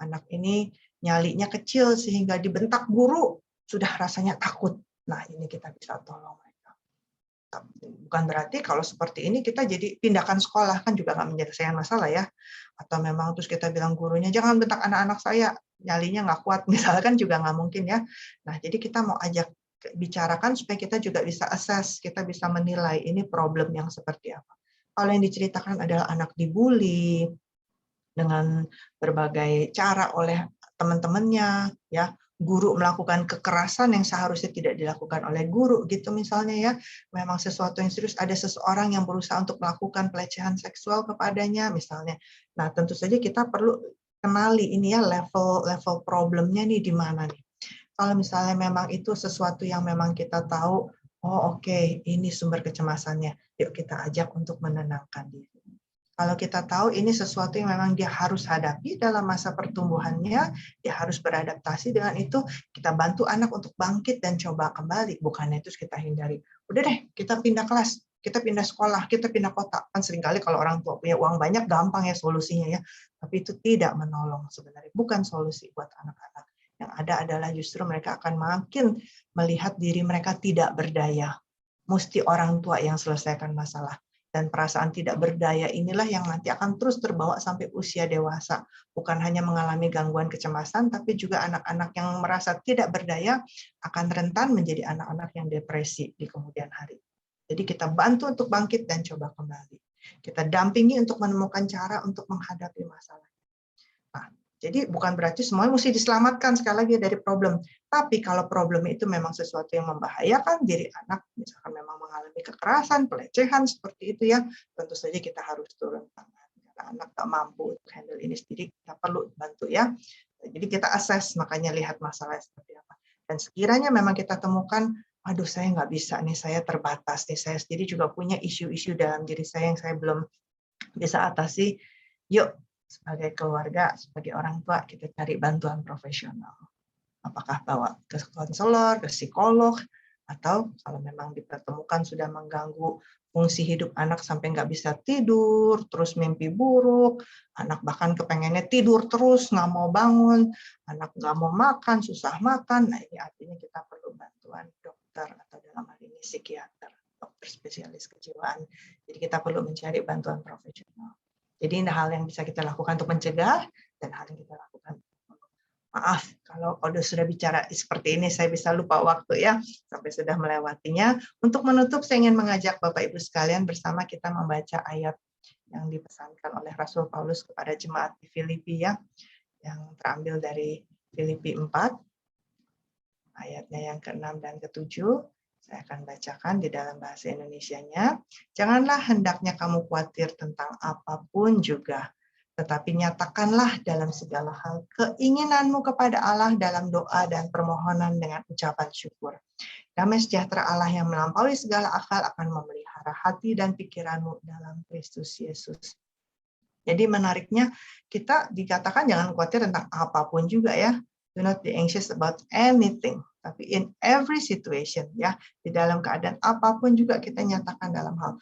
anak ini nyalinya kecil sehingga dibentak guru, sudah rasanya takut. Nah, ini kita bisa tolong. Bukan berarti kalau seperti ini kita jadi pindahkan sekolah, kan juga nggak menyelesaikan masalah ya. Atau memang terus kita bilang gurunya, jangan bentak anak-anak saya, nyalinya nggak kuat, misalkan juga nggak mungkin ya. Nah, jadi kita mau ajak bicarakan supaya kita juga bisa assess, kita bisa menilai ini problem yang seperti apa. Kalau yang diceritakan adalah anak dibully dengan berbagai cara oleh teman-temannya, ya, guru melakukan kekerasan yang seharusnya tidak dilakukan oleh guru gitu misalnya ya, memang sesuatu yang serius, ada seseorang yang berusaha untuk melakukan pelecehan seksual kepadanya misalnya. Nah, tentu saja kita perlu kenali ini ya level problemnya nih di mana nih. Kalau misalnya memang itu sesuatu yang memang kita tahu, oh oke, ini sumber kecemasannya, yuk kita ajak untuk menenangkan diri. Kalau kita tahu ini sesuatu yang memang dia harus hadapi dalam masa pertumbuhannya, dia harus beradaptasi dengan itu, kita bantu anak untuk bangkit dan coba kembali. Bukannya itu kita hindari. Udah deh, kita pindah kelas, kita pindah sekolah, kita pindah kota. Kan seringkali kalau orang tua punya uang banyak, gampang ya solusinya ya. Tapi itu tidak menolong sebenarnya. Bukan solusi buat anak-anak. Yang ada adalah justru mereka akan makin melihat diri mereka tidak berdaya. Mesti orang tua yang selesaikan masalah. Dan perasaan tidak berdaya inilah yang nanti akan terus terbawa sampai usia dewasa. Bukan hanya mengalami gangguan kecemasan, tapi juga anak-anak yang merasa tidak berdaya akan rentan menjadi anak-anak yang depresi di kemudian hari. Jadi kita bantu untuk bangkit dan coba kembali. Kita dampingi untuk menemukan cara untuk menghadapi masalah. Nah, jadi bukan berarti semuanya mesti diselamatkan sekali lagi dari problem. Tapi kalau problem itu memang sesuatu yang membahayakan diri anak, misalkan memang mengalami kekerasan, pelecehan seperti itu ya, tentu saja kita harus turun tangan. Karena anak tak mampu untuk handle ini sendiri, kita perlu bantu ya. Jadi kita assess, makanya lihat masalahnya seperti apa. Dan sekiranya memang kita temukan, aduh saya nggak bisa nih, saya terbatas nih, saya sendiri juga punya isu-isu dalam diri saya yang saya belum bisa atasi, yuk sebagai keluarga, sebagai orang tua, kita cari bantuan profesional. Apakah bawa ke konselor, ke psikolog, atau kalau memang dipertemukan sudah mengganggu fungsi hidup anak sampai nggak bisa tidur, terus mimpi buruk, anak bahkan kepengennya tidur terus, nggak mau bangun, anak nggak mau makan, susah makan, nah ini artinya kita perlu bantuan dokter atau dalam hal ini psikiater, dokter spesialis kejiwaan. Jadi kita perlu mencari bantuan profesional. Jadi ini hal yang bisa kita lakukan untuk mencegah dan hal yang kita lakukan. Maaf, kalau sudah bicara seperti ini, saya bisa lupa waktu ya, sampai sudah melewatinya. Untuk menutup, saya ingin mengajak Bapak Ibu sekalian bersama kita membaca ayat yang dipesankan oleh Rasul Paulus kepada jemaat di Filipi ya, yang terambil dari Filipi 4, ayatnya yang ke-6 dan ke-7. Saya akan bacakan di dalam bahasa Indonesianya. Janganlah hendaknya kamu khawatir tentang apapun juga, tetapi nyatakanlah dalam segala hal keinginanmu kepada Allah dalam doa dan permohonan dengan ucapan syukur. Damai sejahtera Allah yang melampaui segala akal akan memelihara hati dan pikiranmu dalam Kristus Yesus. Jadi menariknya, kita dikatakan jangan khawatir tentang apapun juga ya. Do not be anxious about anything. Tapi in every situation, ya, di dalam keadaan apapun juga kita nyatakan dalam hal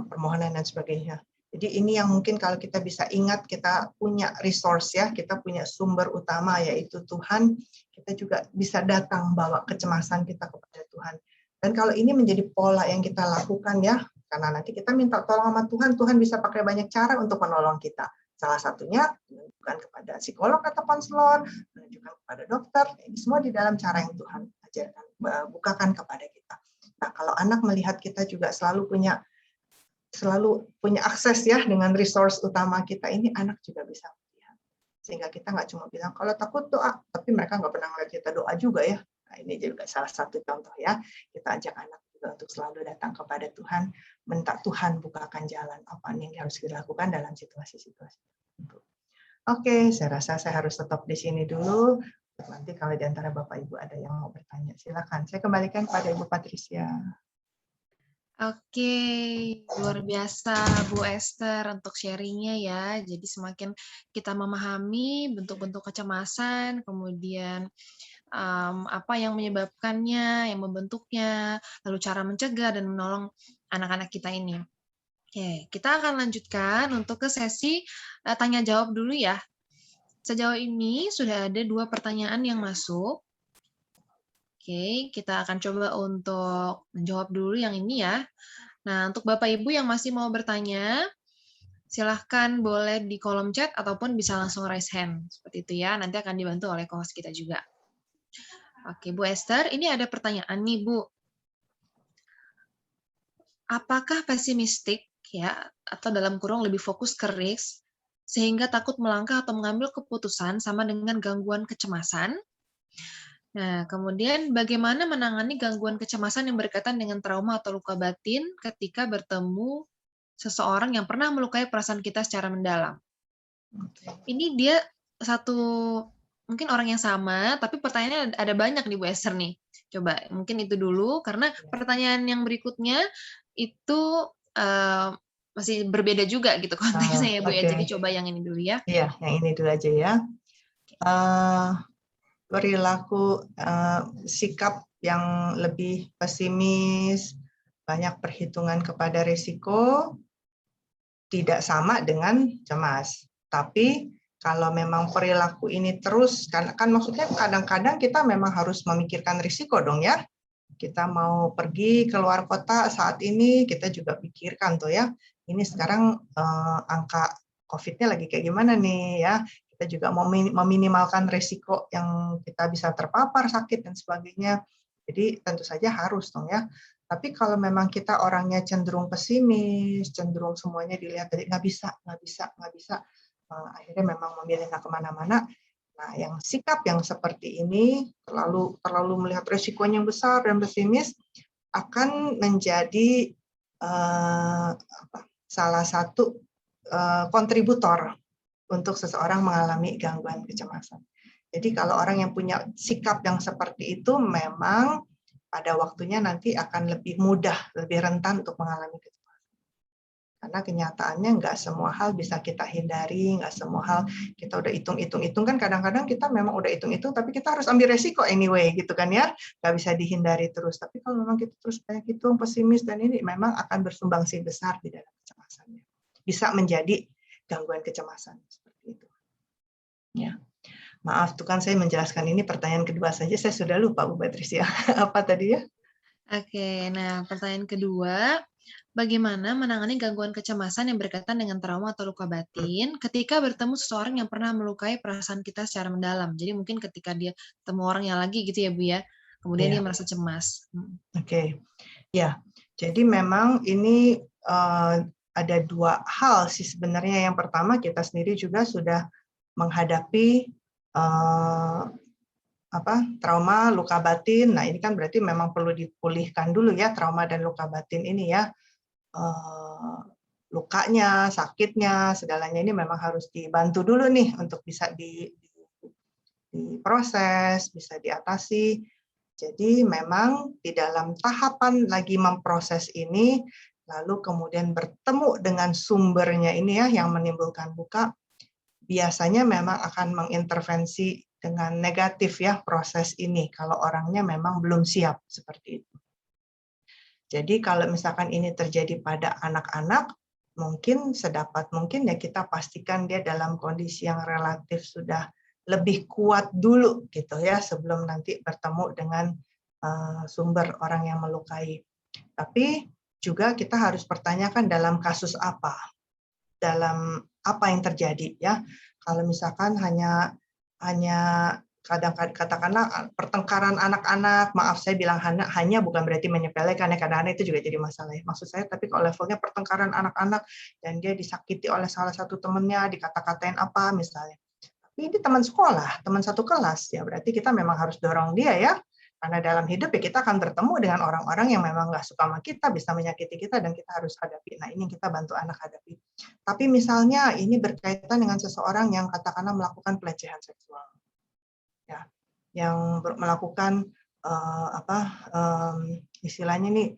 permohonan dan sebagainya. Jadi ini yang mungkin kalau kita bisa ingat, kita punya resource ya, kita punya sumber utama yaitu Tuhan, kita juga bisa datang bawa kecemasan kita kepada Tuhan. Dan kalau ini menjadi pola yang kita lakukan ya, karena nanti kita minta tolong sama Tuhan, Tuhan bisa pakai banyak cara untuk menolong kita. Salah satunya menunjukkan kepada psikolog atau konselor, menunjukkan kepada dokter, ini semua di dalam cara yang Tuhan ajarkan, bukakan kepada kita. Nah, kalau anak melihat kita juga selalu punya akses ya dengan resource utama kita ini, anak juga bisa melihat. Sehingga kita nggak cuma bilang, kalau takut doa, tapi mereka nggak pernah ngeliat kita doa juga ya. Nah, ini juga salah satu contoh ya. Kita ajak anak juga untuk selalu datang kepada Tuhan, minta Tuhan bukakan jalan apa yang harus dilakukan dalam situasi-situasi tertentu. Oke, saya rasa saya harus stop di sini dulu. Nanti kalau di antara Bapak Ibu ada yang mau bertanya, silakan. Saya kembalikan kepada Ibu Patricia. Oke, luar biasa Bu Esther untuk sharing-nya ya. Jadi semakin kita memahami bentuk-bentuk kecemasan, kemudian apa yang menyebabkannya, yang membentuknya, lalu cara mencegah dan menolong anak-anak kita ini. Oke, kita akan lanjutkan untuk ke sesi tanya jawab dulu ya. Sejauh ini sudah ada 2 pertanyaan yang masuk. Oke, kita akan coba untuk menjawab dulu yang ini ya. Nah, untuk Bapak Ibu yang masih mau bertanya, silahkan boleh di kolom chat ataupun bisa langsung raise hand. Seperti itu ya, nanti akan dibantu oleh co-host kita juga. Oke, Bu Esther, ini ada pertanyaan nih, Bu. Apakah pesimistik ya atau dalam kurung lebih fokus ke risk sehingga takut melangkah atau mengambil keputusan sama dengan gangguan kecemasan? Nah, kemudian bagaimana menangani gangguan kecemasan yang berkaitan dengan trauma atau luka batin ketika bertemu seseorang yang pernah melukai perasaan kita secara mendalam? Ini dia satu mungkin orang yang sama, tapi pertanyaannya ada banyak nih Bu Ester nih. Coba mungkin itu dulu, karena Ya. pertanyaan yang berikutnya itu, eee, masih berbeda juga gitu konteksnya ya Bu ya, Oke. jadi coba yang ini dulu ya. Iya, yang ini dulu aja ya. Eh, Perilaku, sikap yang lebih pesimis, banyak perhitungan kepada risiko, tidak sama dengan cemas. Tapi kalau memang perilaku ini terus, kan maksudnya kadang-kadang kita memang harus memikirkan risiko dong ya. Kita mau pergi keluar kota saat ini, kita juga pikirkan tuh ya, ini sekarang angka COVID-nya lagi kayak gimana nih ya. Kita juga mau meminimalkan risiko yang kita bisa terpapar sakit dan sebagainya. Jadi tentu saja harus dong ya. Tapi kalau memang kita orangnya cenderung pesimis, cenderung semuanya dilihat dari nggak bisa, nggak bisa, nggak bisa, akhirnya memang memilih nggak kemana-mana. Nah, yang sikap yang seperti ini terlalu melihat resikonya yang besar dan pesimis akan menjadi salah satu kontributor untuk seseorang mengalami gangguan kecemasan. Jadi kalau orang yang punya sikap yang seperti itu memang pada waktunya nanti akan lebih mudah, lebih rentan untuk mengalami kecemasan. Karena kenyataannya nggak semua hal bisa kita hindari, nggak semua hal kita udah hitung-hitung kan kadang-kadang kita memang udah hitung-hitung, tapi kita harus ambil resiko anyway gitu kan ya, nggak bisa dihindari terus. Tapi kalau memang kita terus banyak hitung, pesimis dan ini memang akan bersumbangsi besar di dalam kecemasannya. Bisa menjadi gangguan kecemasan seperti itu. Ya. Maaf, tuh kan saya menjelaskan ini pertanyaan kedua saja, saya sudah lupa Bu Patricia. Apa tadi ya? Oke, nah pertanyaan kedua, bagaimana menangani gangguan kecemasan yang berkaitan dengan trauma atau luka batin ketika bertemu seseorang yang pernah melukai perasaan kita secara mendalam? Jadi mungkin ketika dia ketemu orang yang lagi gitu ya Bu ya, kemudian dia Iya, merasa cemas. oke. Ya, jadi memang ini ada dua hal sih sebenarnya. Yang pertama kita sendiri juga sudah menghadapi trauma, luka batin. Nah ini kan berarti memang perlu dipulihkan dulu ya trauma dan luka batin ini ya. Lukanya, sakitnya, segalanya ini memang harus dibantu dulu nih untuk bisa diproses, bisa diatasi. Jadi memang di dalam tahapan lagi memproses ini, lalu kemudian bertemu dengan sumbernya ini ya yang menimbulkan luka, biasanya memang akan mengintervensi dengan negatif ya proses ini kalau orangnya memang belum siap seperti itu. Jadi kalau misalkan ini terjadi pada anak-anak, mungkin sedapat mungkin ya kita pastikan dia dalam kondisi yang relatif sudah lebih kuat dulu gitu ya sebelum nanti bertemu dengan sumber orang yang melukai. Tapi juga kita harus pertanyakan dalam kasus apa, dalam apa yang terjadi ya. Kalau misalkan hanya kadang-kadang katakanlah pertengkaran anak-anak, maaf saya bilang hanya bukan berarti menyepelekan ya, kadang-kadang itu juga jadi masalah ya. Maksud saya tapi kalau levelnya pertengkaran anak-anak dan dia disakiti oleh salah satu temannya, dikata-katain apa misalnya. Tapi ini teman sekolah, teman satu kelas, ya berarti kita memang harus dorong dia ya. Karena dalam hidup ya kita akan bertemu dengan orang-orang yang memang nggak suka sama kita, bisa menyakiti kita, dan kita harus hadapi. Nah ini yang kita bantu anak hadapi. Tapi misalnya ini berkaitan dengan seseorang yang katakanlah melakukan pelecehan seksual, ya, yang melakukan istilahnya nih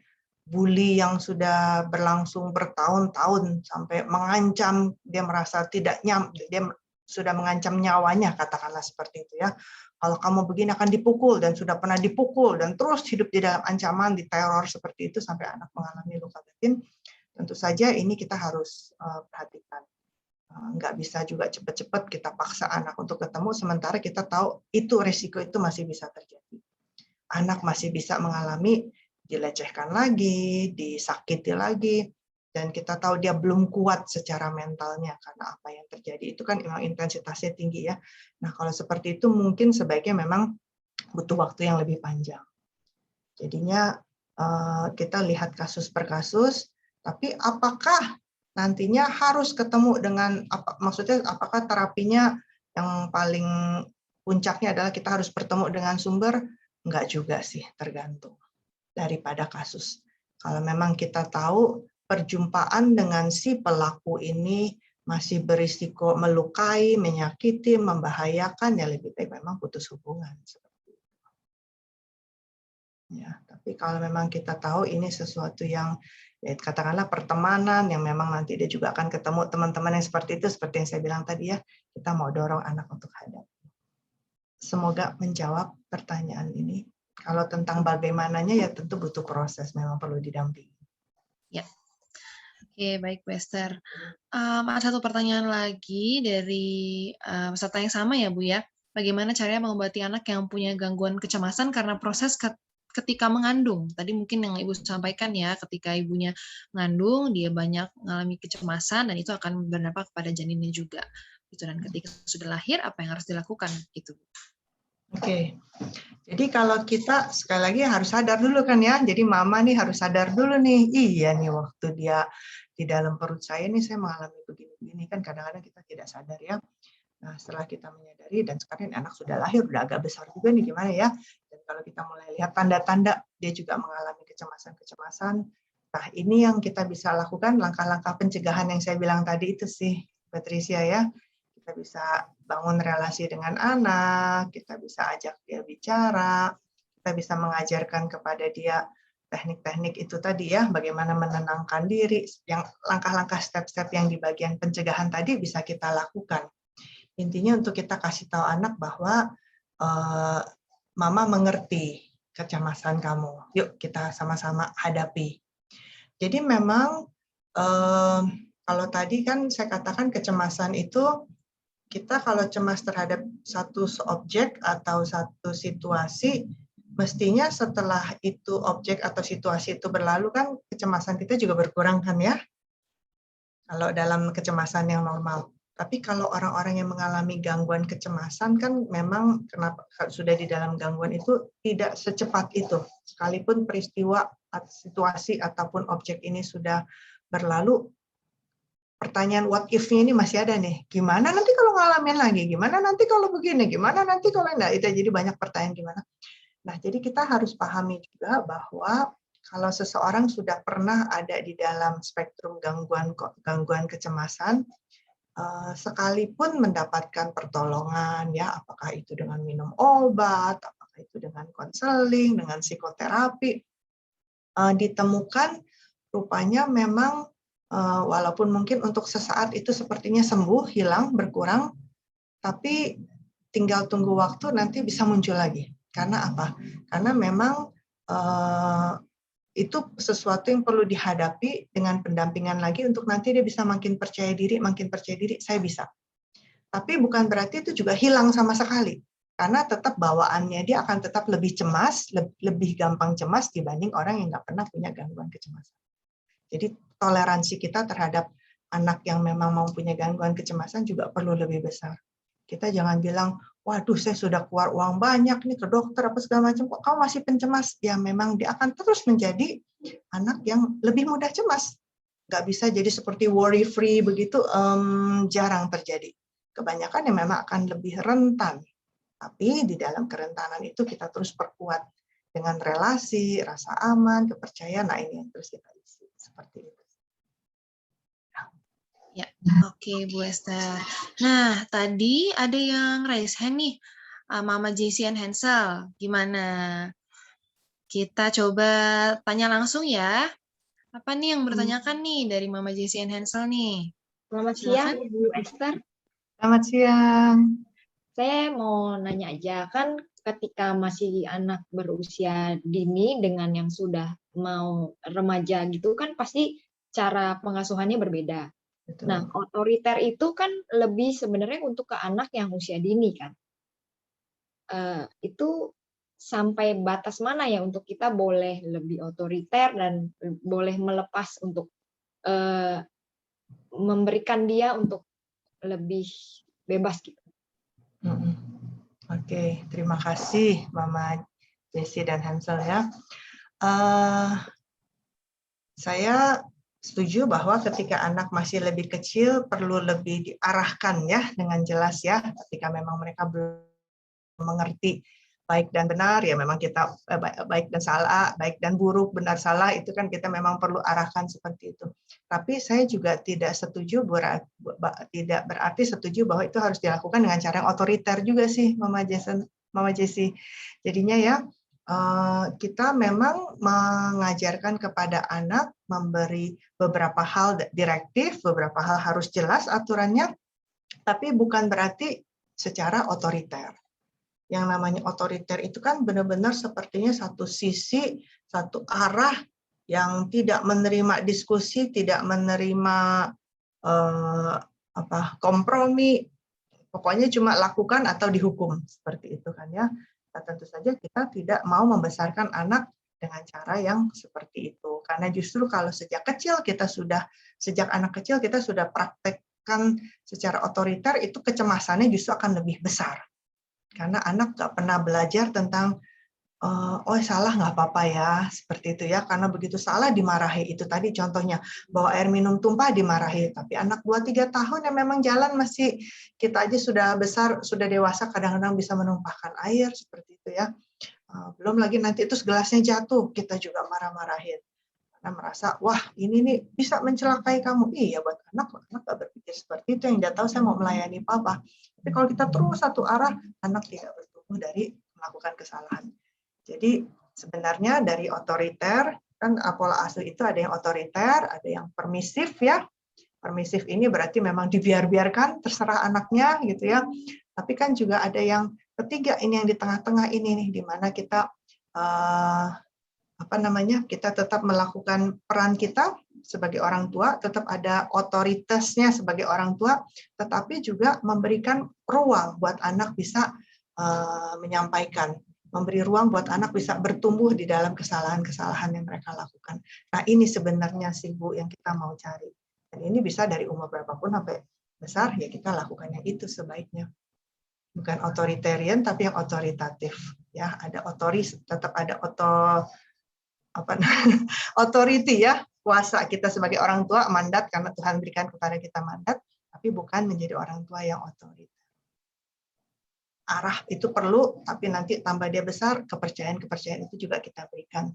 bully yang sudah berlangsung bertahun-tahun sampai mengancam, dia merasa tidak dia sudah mengancam nyawanya, katakanlah seperti itu ya. Kalau kamu begini akan dipukul dan sudah pernah dipukul dan terus hidup di dalam ancaman, diteror seperti itu sampai anak mengalami luka batin, tentu saja ini kita harus perhatikan. Nggak bisa juga cepat-cepat kita paksa anak untuk ketemu, sementara kita tahu itu risiko itu masih bisa terjadi. Anak masih bisa mengalami dilecehkan lagi, disakiti lagi, dan kita tahu dia belum kuat secara mentalnya karena apa yang terjadi. Itu kan memang intensitasnya tinggi ya. Nah, kalau seperti itu mungkin sebaiknya memang butuh waktu yang lebih panjang. Jadinya kita lihat kasus per kasus, tapi apakah nantinya harus ketemu dengan maksudnya apakah terapinya yang paling puncaknya adalah kita harus bertemu dengan sumber? Enggak juga sih, tergantung daripada kasus. Kalau memang kita tahu perjumpaan dengan si pelaku ini masih berisiko melukai, menyakiti, membahayakan, ya lebih baik memang putus hubungan. Ya, tapi kalau memang kita tahu ini sesuatu yang ya, katakanlah pertemanan yang memang nanti dia juga akan ketemu teman-teman yang seperti itu, seperti yang saya bilang tadi ya, kita mau dorong anak untuk hadap. Semoga menjawab pertanyaan ini. Kalau tentang bagaimananya ya tentu butuh proses, memang perlu didampingi. Ya. Oke, baik Bu Esther. Ada satu pertanyaan lagi dari peserta yang sama ya Bu ya. Bagaimana caranya mengobati anak yang punya gangguan kecemasan karena proses ketika mengandung? Tadi mungkin yang Ibu sampaikan ya, ketika ibunya mengandung, dia banyak mengalami kecemasan dan itu akan berdampak kepada janinnya juga. Gitu. Dan ketika sudah lahir, apa yang harus dilakukan? Gitu. Oke, jadi kalau kita sekali lagi harus sadar dulu kan ya, jadi mama nih harus sadar dulu nih, iya nih waktu dia di dalam perut saya nih saya mengalami begini-begini, kan kadang-kadang kita tidak sadar ya. Nah setelah kita menyadari dan sekarang anak sudah lahir, udah agak besar juga nih gimana ya, dan kalau kita mulai lihat tanda-tanda dia juga mengalami kecemasan-kecemasan, nah ini yang kita bisa lakukan langkah-langkah pencegahan yang saya bilang tadi itu sih, Patricia ya. Kita bisa bangun relasi dengan anak, kita bisa ajak dia bicara, kita bisa mengajarkan kepada dia teknik-teknik itu tadi ya, bagaimana menenangkan diri, yang langkah-langkah step-step yang di bagian pencegahan tadi bisa kita lakukan. Intinya untuk kita kasih tahu anak bahwa mama mengerti kecemasan kamu, yuk kita sama-sama hadapi. Jadi memang kalau tadi kan saya katakan kecemasan itu kita kalau cemas terhadap satu objek atau satu situasi, mestinya setelah itu objek atau situasi itu berlalu kan kecemasan kita juga berkurang kan ya? Kalau dalam kecemasan yang normal. Tapi kalau orang-orang yang mengalami gangguan kecemasan kan memang kenapa sudah di dalam gangguan itu tidak secepat itu. Sekalipun peristiwa, situasi ataupun objek ini sudah berlalu, pertanyaan what if-nya ini masih ada nih. Gimana nanti kalau ngalamin lagi? Gimana nanti kalau begini? Gimana nanti kalau enggak? Itu jadi banyak pertanyaan gimana. Nah, jadi kita harus pahami juga bahwa kalau seseorang sudah pernah ada di dalam spektrum gangguan kecemasan, sekalipun mendapatkan pertolongan, ya apakah itu dengan minum obat, apakah itu dengan konseling, dengan psikoterapi, ditemukan rupanya memang walaupun mungkin untuk sesaat itu sepertinya sembuh, hilang, berkurang, tapi tinggal tunggu waktu nanti bisa muncul lagi. Karena apa? Karena memang itu sesuatu yang perlu dihadapi dengan pendampingan lagi untuk nanti dia bisa makin percaya diri, saya bisa. Tapi bukan berarti itu juga hilang sama sekali. Karena tetap bawaannya dia akan tetap lebih cemas, lebih gampang cemas dibanding orang yang nggak pernah punya gangguan kecemasan. Jadi toleransi kita terhadap anak yang memang mempunyai gangguan kecemasan juga perlu lebih besar. Kita jangan bilang, waduh saya sudah keluar uang banyak nih ke dokter apa segala macam, kok kamu masih pencemas? Ya memang dia akan terus menjadi anak yang lebih mudah cemas. Nggak bisa jadi seperti worry free begitu, jarang terjadi. Kebanyakan yang memang akan lebih rentan. Tapi di dalam kerentanan itu kita terus perkuat dengan relasi, rasa aman, kepercayaan, nah ini yang terus kita isi. Seperti itu. Ya, oke Bu Esther. Nah, tadi ada yang raise hand nih, Mama JC and Hansel. Gimana? Kita coba tanya langsung ya. Apa nih yang bertanyakan nih dari Mama JC and Hansel nih? Selamat Silakan. siang, Bu Esther. Selamat siang. Saya mau nanya aja, kan ketika masih anak berusia dini dengan yang sudah mau remaja gitu kan pasti cara pengasuhannya berbeda. Betul. Nah, otoriter itu kan lebih sebenarnya untuk ke anak yang usia dini kan. Itu sampai batas mana ya untuk kita boleh lebih otoriter dan boleh melepas untuk memberikan dia untuk lebih bebas gitu. Oke, terima kasih Mama Jessie dan Hansel ya. Saya setuju bahwa ketika anak masih lebih kecil perlu lebih diarahkan ya dengan jelas ya, ketika memang mereka belum mengerti baik dan benar, ya memang kita baik dan salah, baik dan buruk, benar salah, itu kan kita memang perlu arahkan seperti itu. Tapi saya juga tidak setuju, tidak berarti setuju bahwa itu harus dilakukan dengan cara yang otoriter juga sih, Mama Jessi. Jadinya ya, kita memang mengajarkan kepada anak, memberi beberapa hal direktif, beberapa hal harus jelas aturannya, tapi bukan berarti secara otoriter. Yang namanya otoriter itu kan benar-benar sepertinya satu sisi, satu arah yang tidak menerima diskusi, tidak menerima kompromi, pokoknya cuma lakukan atau dihukum, seperti itu kan ya. Nah, tentu saja kita tidak mau membesarkan anak dengan cara yang seperti itu, karena justru kalau sejak anak kecil kita sudah praktekkan secara otoriter, itu kecemasannya justru akan lebih besar. Karena anak nggak pernah belajar tentang, oh salah nggak apa-apa ya, seperti itu ya, karena begitu salah dimarahi. Itu tadi contohnya, bawa air minum tumpah dimarahi, tapi anak 2-3 tahun yang memang jalan masih, kita aja sudah besar, sudah dewasa, kadang-kadang bisa menumpahkan air, seperti itu ya. Belum lagi nanti itu gelasnya jatuh, kita juga marah-marahin. Karena merasa, wah ini nih bisa mencelakai kamu. Iya, buat anak nggak berpikir seperti itu, yang dia tahu saya mau melayani papa. Tapi kalau kita terus satu arah, anak tidak bertumbuh dari melakukan kesalahan. Jadi sebenarnya dari otoriter, kan pola asuh itu ada yang otoriter, ada yang permisif ya. Permisif ini berarti memang dibiarkan, terserah anaknya gitu ya. Tapi kan juga ada yang ketiga, ini yang di tengah-tengah ini nih, di mana kita kita tetap melakukan peran kita sebagai orang tua, tetap ada otoritasnya sebagai orang tua, tetapi juga memberikan ruang buat anak bisa menyampaikan, memberi ruang buat anak bisa bertumbuh di dalam kesalahan-kesalahan yang mereka lakukan. Nah, ini sebenarnya sih Bu yang kita mau cari. Dan ini bisa dari umur berapapun sampai besar, ya kita lakukan yang itu sebaiknya. Bukan otoritarian, tapi yang otoritatif. Ya, ada tetap ada authority ya, kuasa kita sebagai orang tua, mandat karena Tuhan berikan kepada kita mandat, tapi bukan menjadi orang tua yang otoriter. Arah itu perlu, tapi nanti tambah dia besar, kepercayaan itu juga kita berikan.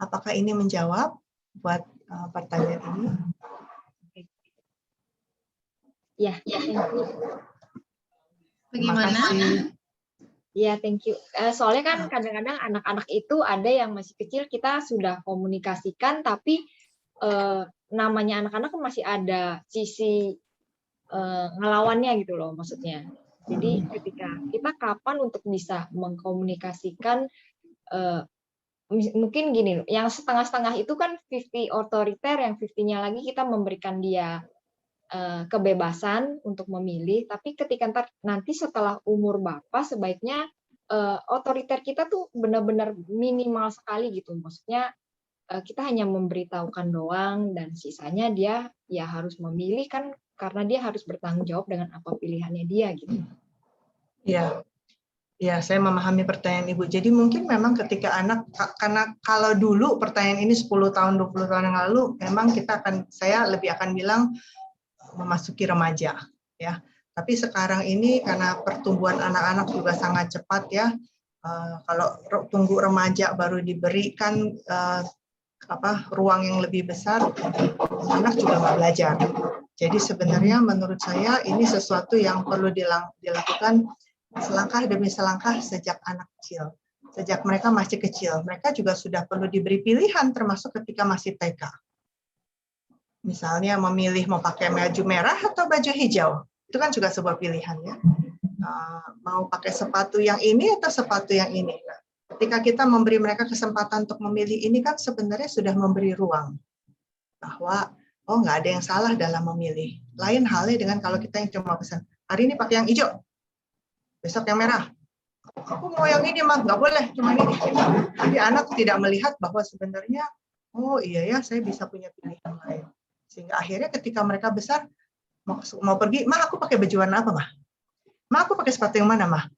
Apakah ini menjawab buat pertanyaan ini? Ya, thank you. Bagaimana? Ya, thank you. Soalnya kan kadang-kadang anak-anak itu ada yang masih kecil, kita sudah komunikasikan, tapi namanya anak-anak kan masih ada sisi ngelawannya gitu loh maksudnya. Jadi ketika kita kapan untuk bisa mengkomunikasikan, mungkin gini loh, yang setengah-setengah itu kan 50 otoriter, yang 50-nya lagi kita memberikan dia kebebasan untuk memilih, tapi ketika nanti setelah umur Bapak sebaiknya otoriter kita tuh benar-benar minimal sekali gitu. Maksudnya kita hanya memberitahukan doang dan sisanya dia ya harus memilih kan, karena dia harus bertanggung jawab dengan apa pilihannya dia gitu. Iya. Ya, saya memahami pertanyaan Ibu. Jadi mungkin memang ketika anak, karena kalau dulu pertanyaan ini 10 tahun, 20 tahun yang lalu, memang saya lebih akan bilang memasuki remaja ya. Tapi sekarang ini karena pertumbuhan anak-anak juga sangat cepat ya. Kalau tunggu remaja baru diberikan ruang yang lebih besar, anak juga nggak belajar. Jadi sebenarnya menurut saya ini sesuatu yang perlu dilakukan selangkah demi selangkah sejak anak kecil. Sejak mereka masih kecil, mereka juga sudah perlu diberi pilihan termasuk ketika masih TK. Misalnya memilih mau pakai baju merah atau baju hijau, itu kan juga sebuah pilihan ya. Mau pakai sepatu yang ini atau sepatu yang ini. Nah, ketika kita memberi mereka kesempatan untuk memilih ini kan sebenarnya sudah memberi ruang bahwa nggak ada yang salah dalam memilih. Lain halnya dengan kalau kita yang cuma pesan hari ini pakai yang hijau, besok yang merah. Aku mau yang ini mah nggak boleh, cuma ini. Tapi anak tidak melihat bahwa sebenarnya iya ya saya bisa punya pilihan lain. Sehingga akhirnya ketika mereka besar, mau pergi, mah aku pakai baju warna apa, mah? Mah aku pakai sepatu yang mana, mah?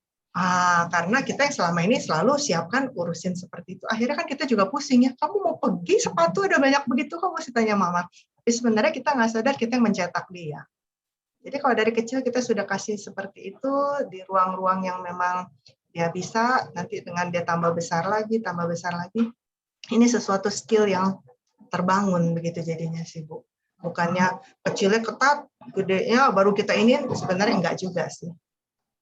Karena kita yang selama ini selalu siapkan urusin seperti itu. Akhirnya kan kita juga pusing ya, kamu mau pergi sepatu ada banyak begitu, kamu mesti tanya mama. Tapi sebenarnya kita nggak sadar kita yang mencetak dia. Jadi kalau dari kecil kita sudah kasih seperti itu, di ruang-ruang yang memang dia bisa, nanti dengan dia tambah besar lagi, ini sesuatu skill yang terbangun begitu jadinya sih Bu. Bukannya kecilnya ketat, gedenya baru kita ini, sebenarnya enggak juga sih.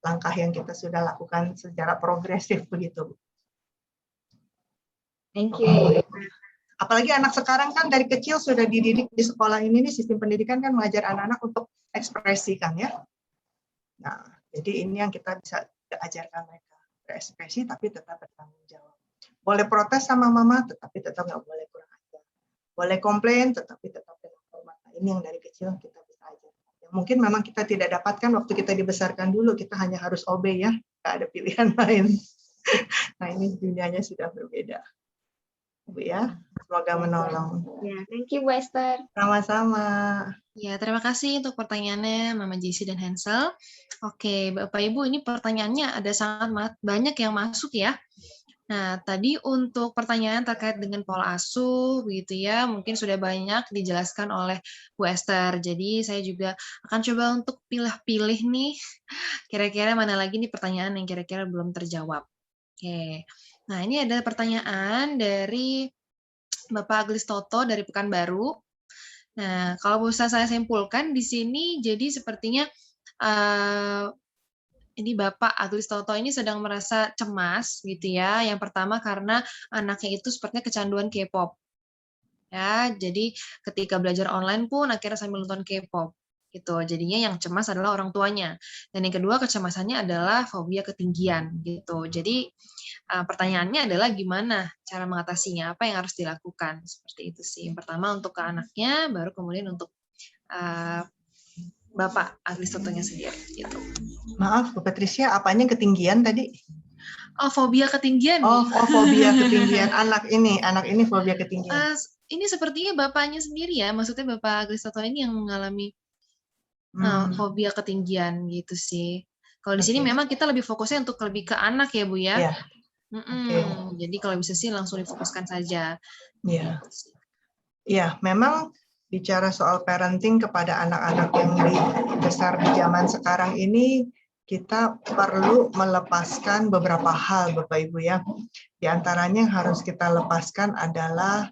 Langkah yang kita sudah lakukan secara progresif begitu Bu. Thank you. Apalagi anak sekarang kan dari kecil sudah dididik di sekolah ini nih, sistem pendidikan kan mengajar anak-anak untuk ekspresi kan ya. Nah, jadi ini yang kita bisa ajarkan mereka, berekspresi tapi tetap bertanggung jawab. Boleh protes sama mama, tetapi tetap nggak boleh kurang ajar. Boleh komplain, tetapi tetap dengan hormat. Nah, ini yang dari kecil kita bisa ajarkan. Ya, mungkin memang kita tidak dapatkan waktu kita dibesarkan dulu, kita hanya harus obey ya, nggak ada pilihan lain. Nah, ini dunianya sudah berbeda. Bu ya, semoga menolong. Ya, thank you Bu Esther. Sama-sama. Ya, terima kasih untuk pertanyaannya Mama Jessie dan Hansel. Oke, Bapak Ibu, ini pertanyaannya ada sangat banyak yang masuk ya. Nah, tadi untuk pertanyaan terkait dengan pola asuh, begitu ya, mungkin sudah banyak dijelaskan oleh Bu Esther. Jadi saya juga akan coba untuk pilih-pilih nih, kira-kira mana lagi nih pertanyaan yang kira-kira belum terjawab. Oke, nah ini ada pertanyaan dari Bapak Aglis Toto dari Pekanbaru. Nah, kalau bisa saya simpulkan di sini, jadi sepertinya ini Bapak Aglis Toto ini sedang merasa cemas, gitu ya. Yang pertama karena anaknya itu sepertinya kecanduan K-pop. Ya, jadi ketika belajar online pun akhirnya sambil nonton K-pop. Gitu. Jadinya yang cemas adalah orang tuanya. Dan yang kedua kecemasannya adalah fobia ketinggian gitu. Jadi pertanyaannya adalah gimana cara mengatasinya, apa yang harus dilakukan, seperti itu sih. Yang pertama untuk ke anaknya, baru kemudian untuk Bapak Aglis Totonya sendiri. Gitu. Maaf, Bu Patricia, apanya ketinggian tadi? Oh, fobia ketinggian. Oh, fobia ketinggian. Anak ini fobia ketinggian. Ini sepertinya bapaknya sendiri ya, maksudnya Bapak Aglis Toto ini yang mengalami fobia ketinggian gitu sih. Kalau di sini memang kita lebih fokusnya untuk lebih ke anak ya Bu ya. Iya. Jadi kalau bisa sih langsung difokuskan saja. Iya. Iya, memang bicara soal parenting kepada anak-anak yang besar di zaman sekarang ini, kita perlu melepaskan beberapa hal Bapak Ibu ya. Di antaranya yang harus kita lepaskan adalah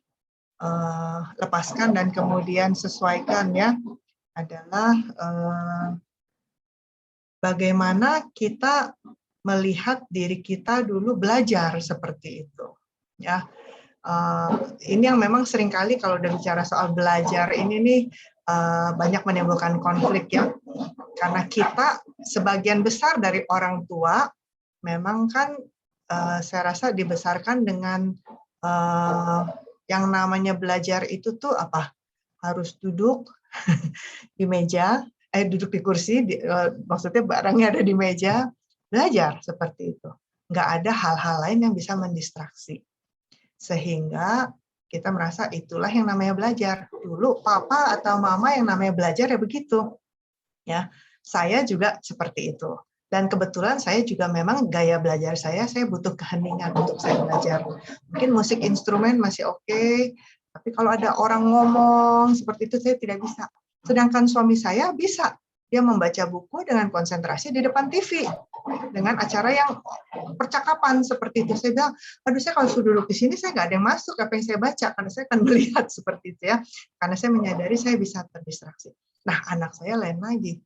lepaskan dan kemudian sesuaikan ya, adalah bagaimana kita melihat diri kita dulu belajar seperti itu ya. Ini yang memang seringkali kalau udah bicara soal belajar ini nih banyak menimbulkan konflik ya, karena kita sebagian besar dari orang tua memang kan saya rasa dibesarkan dengan yang namanya belajar itu tuh apa, harus duduk di meja, duduk di kursi, maksudnya barangnya ada di meja, belajar seperti itu. Nggak ada hal-hal lain yang bisa mendistraksi. Sehingga kita merasa itulah yang namanya belajar. Dulu papa atau mama yang namanya belajar ya begitu. Ya, saya juga seperti itu. Dan kebetulan saya juga memang gaya belajar saya butuh keheningan untuk saya belajar. Mungkin musik instrumen masih oke, tapi kalau ada orang ngomong seperti itu saya tidak bisa. Sedangkan suami saya bisa. Dia membaca buku dengan konsentrasi di depan TV. Dengan acara yang percakapan seperti itu. Saya bilang, aduh saya kalau sudah duduk di sini saya nggak ada yang masuk apa yang saya baca, karena saya akan melihat seperti itu ya. Karena saya menyadari saya bisa terdistraksi. Nah, anak saya lain lagi.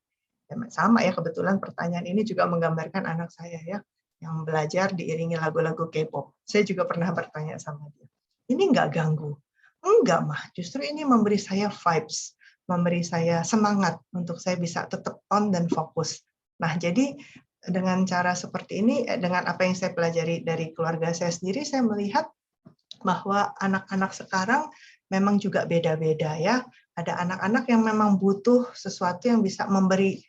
Sama ya, kebetulan pertanyaan ini juga menggambarkan anak saya ya, yang belajar diiringi lagu-lagu K-pop. Saya juga pernah bertanya sama dia, ini nggak ganggu? Enggak mah, justru ini memberi saya vibes, memberi saya semangat untuk saya bisa tetap on dan fokus. Nah, jadi dengan cara seperti ini, dengan apa yang saya pelajari dari keluarga saya sendiri, saya melihat bahwa anak-anak sekarang memang juga beda-beda ya. Ada anak-anak yang memang butuh sesuatu yang bisa memberi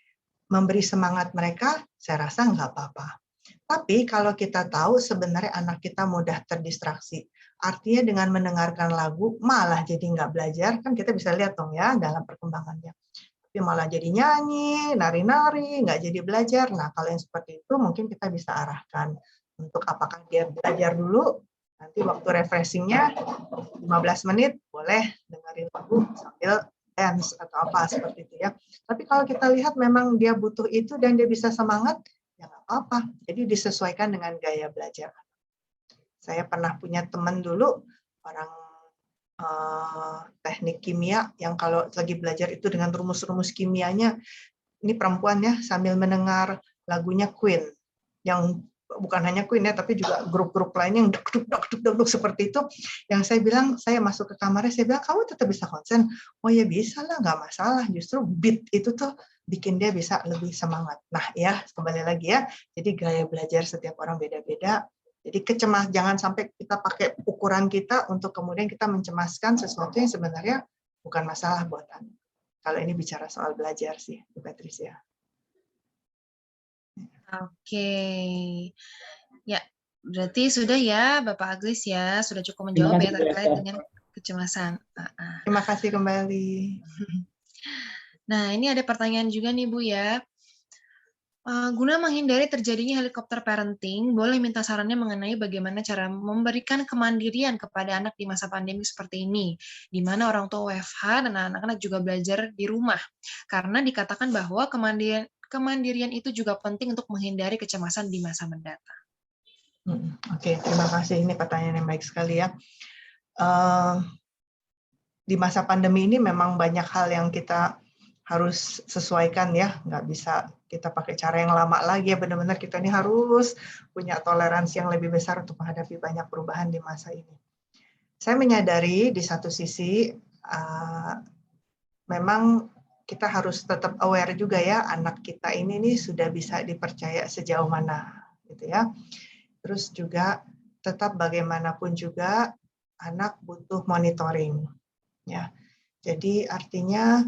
semangat mereka, saya rasa nggak apa-apa. Tapi kalau kita tahu sebenarnya anak kita mudah terdistraksi, artinya dengan mendengarkan lagu malah jadi nggak belajar, kan kita bisa lihat dong ya dalam perkembangannya. Tapi malah jadi nyanyi, nari-nari, nggak jadi belajar. Nah, kalau yang seperti itu mungkin kita bisa arahkan untuk apakah dia belajar dulu, nanti waktu refreshing-nya 15 menit boleh dengerin lagu sambil dance atau apa seperti itu ya. Tapi kalau kita lihat memang dia butuh itu dan dia bisa semangat, ya nggak apa-apa. Jadi disesuaikan dengan gaya belajar. Saya pernah punya teman dulu, orang teknik kimia, yang kalau lagi belajar itu dengan rumus-rumus kimianya, ini perempuan ya, sambil mendengar lagunya Queen, yang bukan hanya Queen ya, tapi juga grup-grup lainnya yang duk seperti itu. Yang saya bilang, saya masuk ke kamarnya, saya bilang, kamu tetap bisa konsen? Oh ya bisa lah, nggak masalah. Justru beat itu tuh bikin dia bisa lebih semangat. Nah ya, kembali lagi ya, jadi gaya belajar setiap orang beda-beda. Jadi jangan sampai kita pakai ukuran kita untuk kemudian kita mencemaskan sesuatu yang sebenarnya bukan masalah buat anak. Kalau ini bicara soal belajar sih, Bu Patricia. Oke. Ya, berarti sudah ya Bapak Aglis ya, sudah cukup Terima menjawab kasih, ya Bu terkait Esther. dengan kecemasan. Terima kasih kembali. Nah, ini ada pertanyaan juga nih Bu ya. Guna menghindari terjadinya helikopter parenting, boleh minta sarannya mengenai bagaimana cara memberikan kemandirian kepada anak di masa pandemi seperti ini, di mana orang tua WFH dan anak-anak juga belajar di rumah. Karena dikatakan bahwa kemandirian itu juga penting untuk menghindari kecemasan di masa mendatang. Oke, terima kasih. Ini pertanyaan yang baik sekali ya. Di masa pandemi ini memang banyak hal yang kita harus sesuaikan ya, nggak bisa kita pakai cara yang lama lagi ya, benar-benar kita ini harus punya toleransi yang lebih besar untuk menghadapi banyak perubahan di masa ini. Saya menyadari di satu sisi memang kita harus tetap aware juga ya, anak kita ini nih sudah bisa dipercaya sejauh mana gitu ya. Terus juga tetap bagaimanapun juga anak butuh monitoring ya. Jadi artinya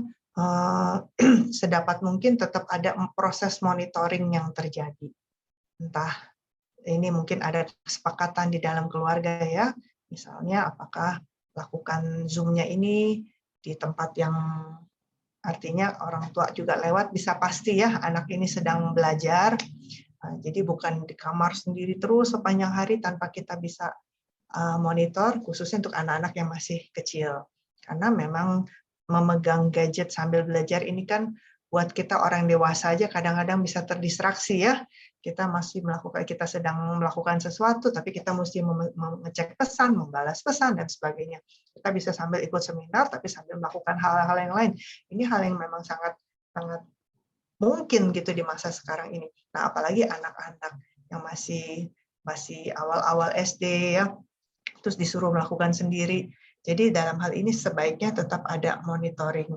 sedapat mungkin tetap ada proses monitoring yang terjadi. Entah ini mungkin ada kesepakatan di dalam keluarga ya, misalnya apakah lakukan Zoom-nya ini di tempat yang artinya orang tua juga lewat, bisa pasti ya anak ini sedang belajar, jadi bukan di kamar sendiri terus sepanjang hari tanpa kita bisa monitor, khususnya untuk anak-anak yang masih kecil. Karena memang memegang gadget sambil belajar ini kan buat kita orang dewasa aja kadang-kadang bisa terdistraksi ya. Kita sedang melakukan sesuatu, tapi kita mesti mengecek pesan, membalas pesan dan sebagainya. Kita bisa sambil ikut seminar, tapi sambil melakukan hal-hal yang lain. Ini hal yang memang sangat mungkin gitu di masa sekarang ini. Nah, apalagi anak-anak yang masih awal-awal SD ya, terus disuruh melakukan sendiri. Jadi dalam hal ini sebaiknya tetap ada monitoring.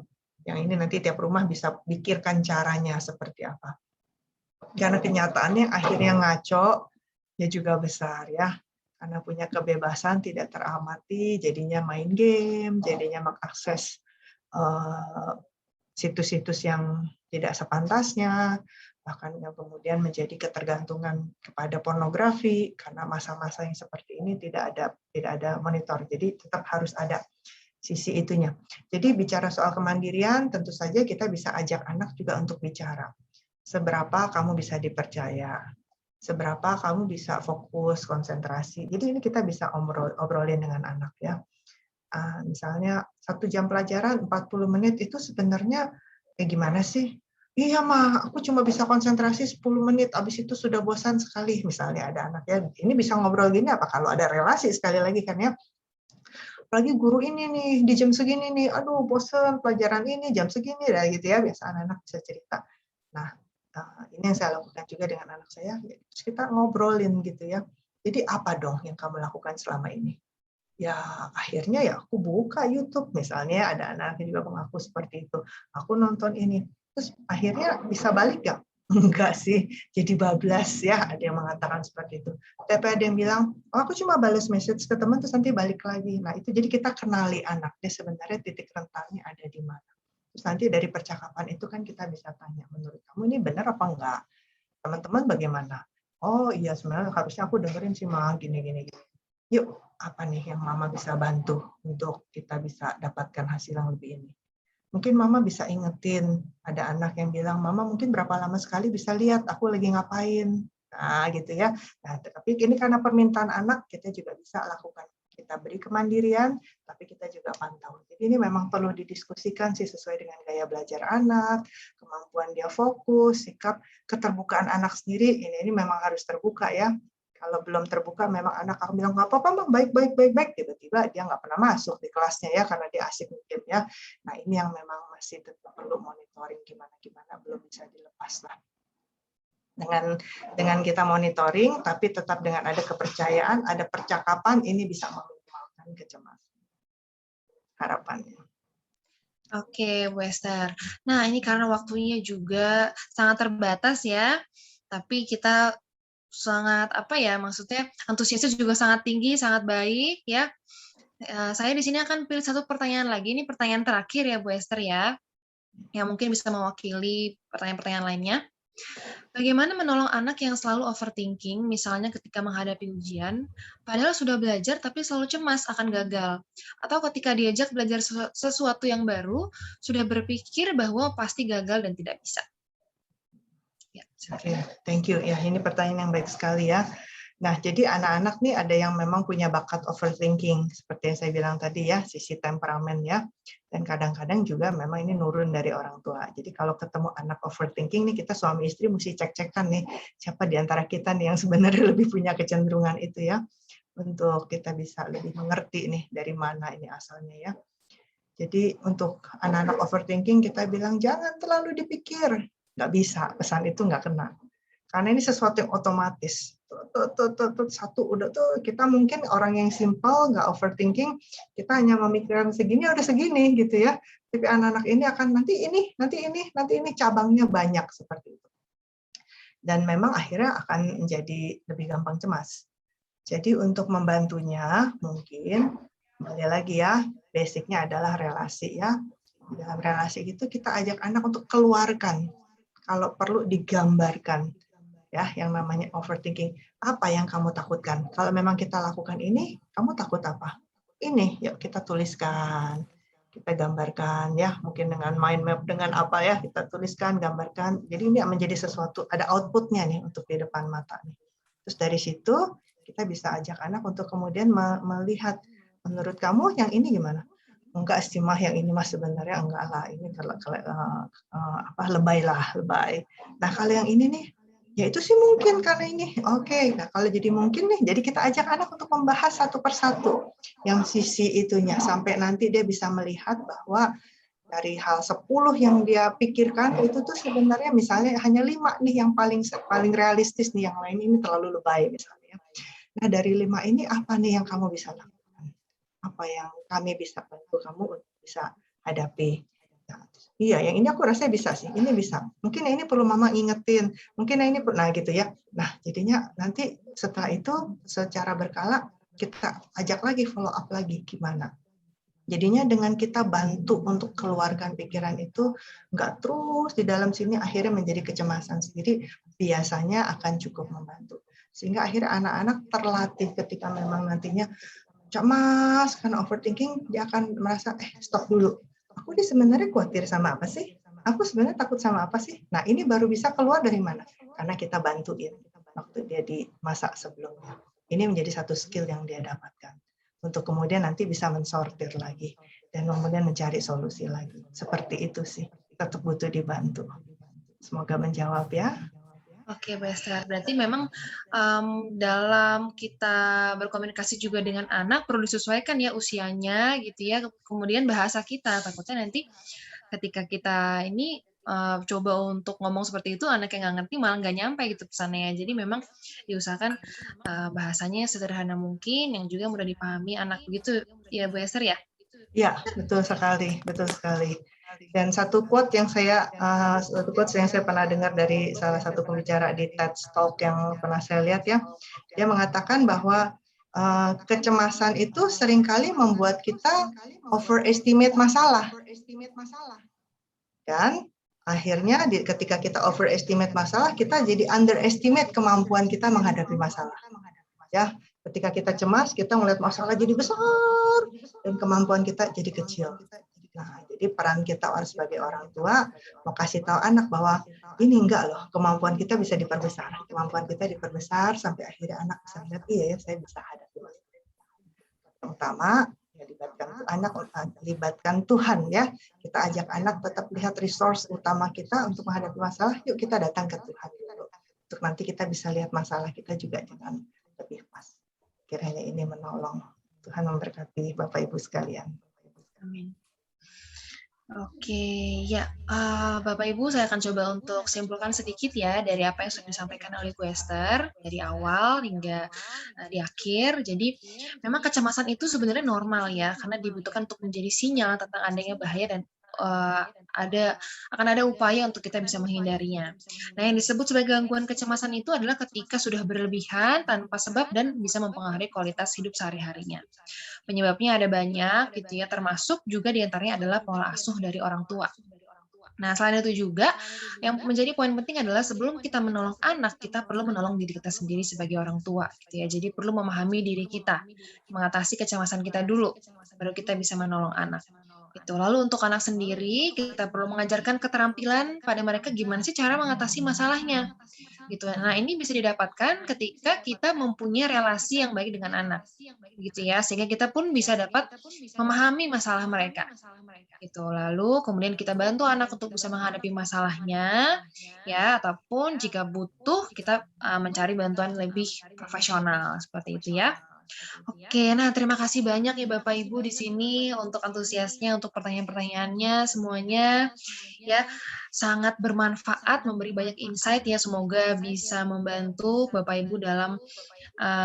Yang ini nanti tiap rumah bisa pikirkan caranya seperti apa. Karena kenyataannya akhirnya ngaco, ya juga besar ya. Karena punya kebebasan tidak teramati, jadinya main game, jadinya mengakses situs-situs yang tidak sepantasnya, bahkan yang kemudian menjadi ketergantungan kepada pornografi karena masa-masa yang seperti ini tidak ada monitor. Jadi tetap harus ada sisi itunya. Jadi bicara soal kemandirian, tentu saja kita bisa ajak anak juga untuk bicara. Seberapa kamu bisa dipercaya, seberapa kamu bisa fokus, konsentrasi. Jadi ini kita bisa obrolin dengan anak ya. Misalnya 1 jam pelajaran 40 menit itu sebenarnya kayak gimana sih? Iya mah, aku cuma bisa konsentrasi 10 menit, habis itu sudah bosan sekali. Misalnya ada anak ya, ini bisa ngobrol gini apa kalau ada relasi sekali lagi kan ya. Apalagi guru ini nih, di jam segini nih, aduh bosan pelajaran ini, jam segini dah gitu ya, biasa anak-anak bisa cerita. Nah, ini yang saya lakukan juga dengan anak saya, terus kita ngobrolin gitu ya. Jadi apa dong yang kamu lakukan selama ini? Ya akhirnya ya aku buka YouTube, misalnya ada anak yang juga mengaku seperti itu. Aku nonton ini, terus akhirnya bisa balik nggak? Enggak sih, jadi bablas ya, ada yang mengatakan seperti itu. Tapi ada yang bilang, oh, aku cuma balas message ke teman terus nanti balik lagi. Nah itu jadi kita kenali anaknya sebenarnya titik rentannya ada di mana. Terus nanti dari percakapan itu kan kita bisa tanya, menurut kamu ini benar apa enggak? Teman-teman bagaimana? Oh iya sebenarnya harusnya aku dengerin sih Ma, gini. Yuk, apa nih yang Mama bisa bantu untuk kita bisa dapatkan hasil yang lebih ini? Mungkin Mama bisa ingetin, ada anak yang bilang, Mama mungkin berapa lama sekali bisa lihat aku lagi ngapain. Nah, gitu ya. Nah, tapi ini karena permintaan anak, kita juga bisa lakukan. Kita kita beri kemandirian, tapi kita juga pantau. Jadi ini memang perlu didiskusikan sih sesuai dengan gaya belajar anak, kemampuan dia fokus, sikap, keterbukaan anak sendiri. Ini memang harus terbuka ya. Kalau belum terbuka, memang anak akan bilang nggak apa-apa, Mah, baik. Tiba-tiba dia nggak pernah masuk di kelasnya ya karena dia asik mungkin ya. Nah ini yang memang masih tetap perlu monitoring gimana belum bisa dilepas lah. Dengan kita monitoring, tapi tetap dengan ada kepercayaan, ada percakapan, ini bisa meminimalkan kecemasan. Harapannya. Oke, Bu Esther. Nah, ini karena waktunya juga sangat terbatas ya, tapi kita sangat maksudnya antusiasnya juga sangat tinggi, sangat baik ya. Saya di sini akan pilih satu pertanyaan lagi, ini pertanyaan terakhir ya Bu Esther ya, yang mungkin bisa mewakili pertanyaan-pertanyaan lainnya. Bagaimana menolong anak yang selalu overthinking, misalnya ketika menghadapi ujian, padahal sudah belajar tapi selalu cemas akan gagal, atau ketika diajak belajar sesuatu yang baru, sudah berpikir bahwa pasti gagal dan tidak bisa. Ya, Oke, thank you. Ya, ini pertanyaan yang baik sekali ya. Nah, jadi anak-anak nih ada yang memang punya bakat overthinking, seperti yang saya bilang tadi ya, sisi temperamen ya. Dan kadang-kadang juga memang ini nurun dari orang tua. Jadi kalau ketemu anak overthinking nih, kita suami istri mesti cek-cekan nih, siapa di antara kita nih yang sebenarnya lebih punya kecenderungan itu ya, untuk kita bisa lebih mengerti nih dari mana ini asalnya ya. Jadi untuk anak-anak overthinking kita bilang jangan terlalu dipikir. Nggak bisa, pesan itu nggak kena. Karena ini sesuatu yang otomatis. Satu udah tuh kita mungkin orang yang simple, nggak overthinking, kita hanya memikirkan segini udah segini gitu ya. Tapi anak-anak ini akan nanti ini cabangnya banyak seperti itu. Dan memang akhirnya akan menjadi lebih gampang cemas. Jadi untuk membantunya mungkin kembali lagi ya, basicnya adalah relasi ya. Dalam relasi itu kita ajak anak untuk keluarkan, kalau perlu digambarkan ya, yang namanya overthinking. Apa yang kamu takutkan? Kalau memang kita lakukan ini, kamu takut apa? Ini, yuk kita tuliskan, kita gambarkan ya, mungkin dengan mind map, dengan apa ya, kita tuliskan, gambarkan. Jadi ini menjadi sesuatu, ada outputnya nih untuk di depan mata nih. Terus dari situ kita bisa ajak anak untuk kemudian melihat, menurut kamu yang ini gimana? Enggak sih mah, yang ini mah sebenarnya enggak lah, ini lebay. Nah kalau yang ini nih, ya itu sih mungkin karena ini. Oke, nah kalau jadi mungkin nih, jadi kita ajak anak untuk membahas satu persatu yang sisi itunya, sampai nanti dia bisa melihat bahwa dari hal 10 yang dia pikirkan itu tuh sebenarnya misalnya hanya 5 nih yang paling realistis nih, yang lain ini terlalu lebay misalnya. Nah dari 5 ini apa nih yang kamu bisa lakukan? Apa yang kami bisa bantu kamu untuk bisa hadapi? Nah, iya, yang ini aku rasa bisa sih, ini bisa. Mungkin ini perlu mama ingetin, mungkin ini nah gitu ya. Nah, jadinya nanti setelah itu secara berkala kita ajak lagi, follow up lagi gimana. Jadinya dengan kita bantu untuk keluarkan pikiran itu, nggak terus di dalam sini akhirnya menjadi kecemasan sendiri, biasanya akan cukup membantu. Sehingga akhirnya anak-anak terlatih ketika memang nantinya cemas karena overthinking, dia akan merasa stop dulu. Aku ini sebenarnya khawatir sama apa sih? Aku sebenarnya takut sama apa sih? Nah ini baru bisa keluar dari mana? Karena kita bantuin waktu dia di masa sebelumnya. Ini menjadi satu skill yang dia dapatkan untuk kemudian nanti bisa mensortir lagi dan kemudian mencari solusi lagi. Seperti itu sih. Tetap butuh dibantu. Semoga menjawab ya. Oke, Bu Esther. Berarti memang dalam kita berkomunikasi juga dengan anak perlu disesuaikan ya usianya gitu ya. Kemudian bahasa kita. Takutnya nanti ketika kita ini coba untuk ngomong seperti itu, anak yang nggak ngerti malah nggak nyampe gitu pesannya. Jadi memang diusahakan bahasanya sederhana mungkin, yang juga mudah dipahami anak begitu ya Bu Esther ya? Ya, betul sekali, betul sekali. Dan satu quote yang saya pernah dengar dari salah satu pembicara di TED Talk yang pernah saya lihat ya, dia mengatakan bahwa kecemasan itu seringkali membuat kita overestimate masalah. Dan akhirnya ketika kita overestimate masalah, kita jadi underestimate kemampuan kita menghadapi masalah. Ya, ketika kita cemas, kita melihat masalah jadi besar dan kemampuan kita jadi kecil. Nah, jadi peran kita sebagai orang tua mau kasih tahu anak bahwa ini enggak loh, kemampuan kita bisa diperbesar. Kemampuan kita diperbesar sampai akhirnya anak bisa lihat, iya ya, saya bisa hadapi masalah. Terutama ya libatkan Tuhan ya. Kita ajak anak tetap lihat resource utama kita untuk menghadapi masalah. Yuk kita datang ke Tuhan dulu. Untuk nanti kita bisa lihat masalah kita juga dengan lebih pas. Kiranya ini menolong. Tuhan memberkati Bapak Ibu sekalian. Amin. Oke, ya Bapak Ibu, saya akan coba untuk simpulkan sedikit ya dari apa yang sudah disampaikan oleh Bu Esther dari awal hingga di akhir. Jadi memang kecemasan itu sebenarnya normal ya, karena dibutuhkan untuk menjadi sinyal tentang adanya bahaya dan akan ada upaya untuk kita bisa menghindarinya. Nah, yang disebut sebagai gangguan kecemasan itu adalah ketika sudah berlebihan tanpa sebab dan bisa mempengaruhi kualitas hidup sehari-harinya. Penyebabnya ada banyak gitu ya, termasuk juga diantaranya adalah pola asuh dari orang tua. Nah, selain itu juga, yang menjadi poin penting adalah sebelum kita menolong anak, kita perlu menolong diri kita sendiri sebagai orang tua, gitu ya. Jadi perlu memahami diri kita, mengatasi kecemasan kita dulu, baru kita bisa menolong anak. Itu. Lalu untuk anak sendiri, kita perlu mengajarkan keterampilan pada mereka gimana sih cara mengatasi masalahnya. Gitu. Nah, ini bisa didapatkan ketika kita mempunyai relasi yang baik dengan anak. Gitu ya, sehingga kita pun bisa dapat memahami masalah mereka. Gitu. Lalu kemudian kita bantu anak untuk bisa menghadapi masalahnya, ya, ataupun jika butuh kita mencari bantuan lebih profesional seperti itu ya. Oke, nah terima kasih banyak ya Bapak Ibu di sini untuk antusiasnya, untuk pertanyaan-pertanyaannya semuanya. Ya, sangat bermanfaat, memberi banyak insight ya. Semoga bisa membantu Bapak Ibu dalam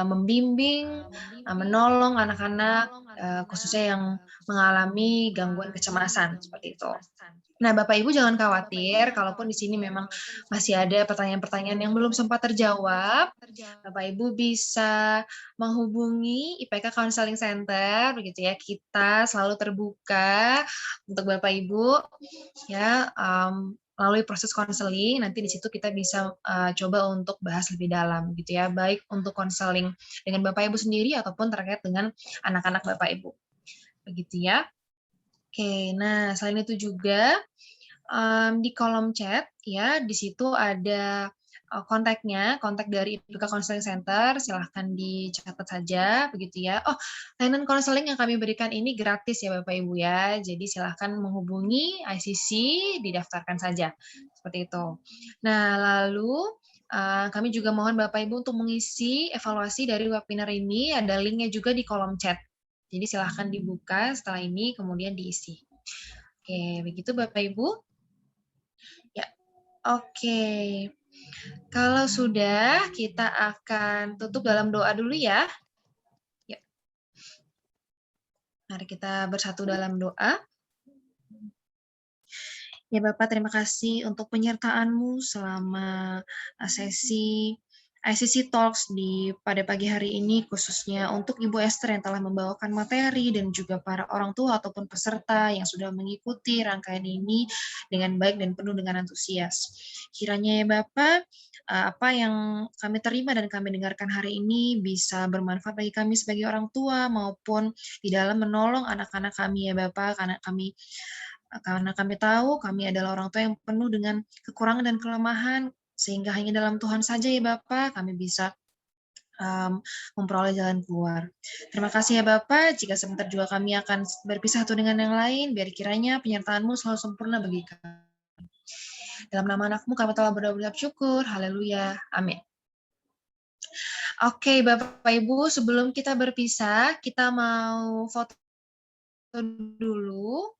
membimbing, menolong anak-anak, khususnya yang mengalami gangguan kecemasan seperti itu. Nah, Bapak Ibu jangan khawatir, kalaupun di sini memang masih ada pertanyaan-pertanyaan yang belum sempat terjawab, Bapak Ibu bisa menghubungi IPK Counseling Center, begitu ya. Kita selalu terbuka untuk Bapak Ibu, ya, melalui proses konseling. Nanti di situ kita bisa coba untuk bahas lebih dalam, gitu ya. Baik untuk konseling dengan Bapak Ibu sendiri ataupun terkait dengan anak-anak Bapak Ibu, begitu ya. Oke, nah selain itu juga di kolom chat ya, di situ ada kontaknya, kontak dari IPK Counseling Center, silahkan dicatat saja begitu ya. Oh, layanan konseling yang kami berikan ini gratis ya Bapak Ibu ya, jadi silahkan menghubungi ICC, didaftarkan saja, seperti itu. Nah, lalu kami juga mohon Bapak Ibu untuk mengisi evaluasi dari webinar ini, ada linknya juga di kolom chat. Jadi silahkan dibuka setelah ini, kemudian diisi. Oke, begitu Bapak Ibu. Ya, oke. Kalau sudah, kita akan tutup dalam doa dulu ya. Ya. Mari kita bersatu dalam doa. Ya Bapak, terima kasih untuk penyertaan-Mu selama sesi ICC Talks pada pagi hari ini, khususnya untuk Ibu Esther yang telah membawakan materi dan juga para orang tua ataupun peserta yang sudah mengikuti rangkaian ini dengan baik dan penuh dengan antusias. Kiranya ya Bapak, apa yang kami terima dan kami dengarkan hari ini bisa bermanfaat bagi kami sebagai orang tua maupun di dalam menolong anak-anak kami ya Bapak, karena kami tahu kami adalah orang tua yang penuh dengan kekurangan dan kelemahan, sehingga hanya dalam Tuhan saja ya Bapak kami bisa memperoleh jalan keluar. Terima kasih ya Bapak, jika sebentar juga kami akan berpisah satu dengan yang lain, biar kiranya penyertaan-Mu selalu sempurna bagi kami. Dalam nama anak-Mu kami telah berdoa syukur, haleluya, amin. Oke Bapak Ibu, sebelum kita berpisah, kita mau foto dulu.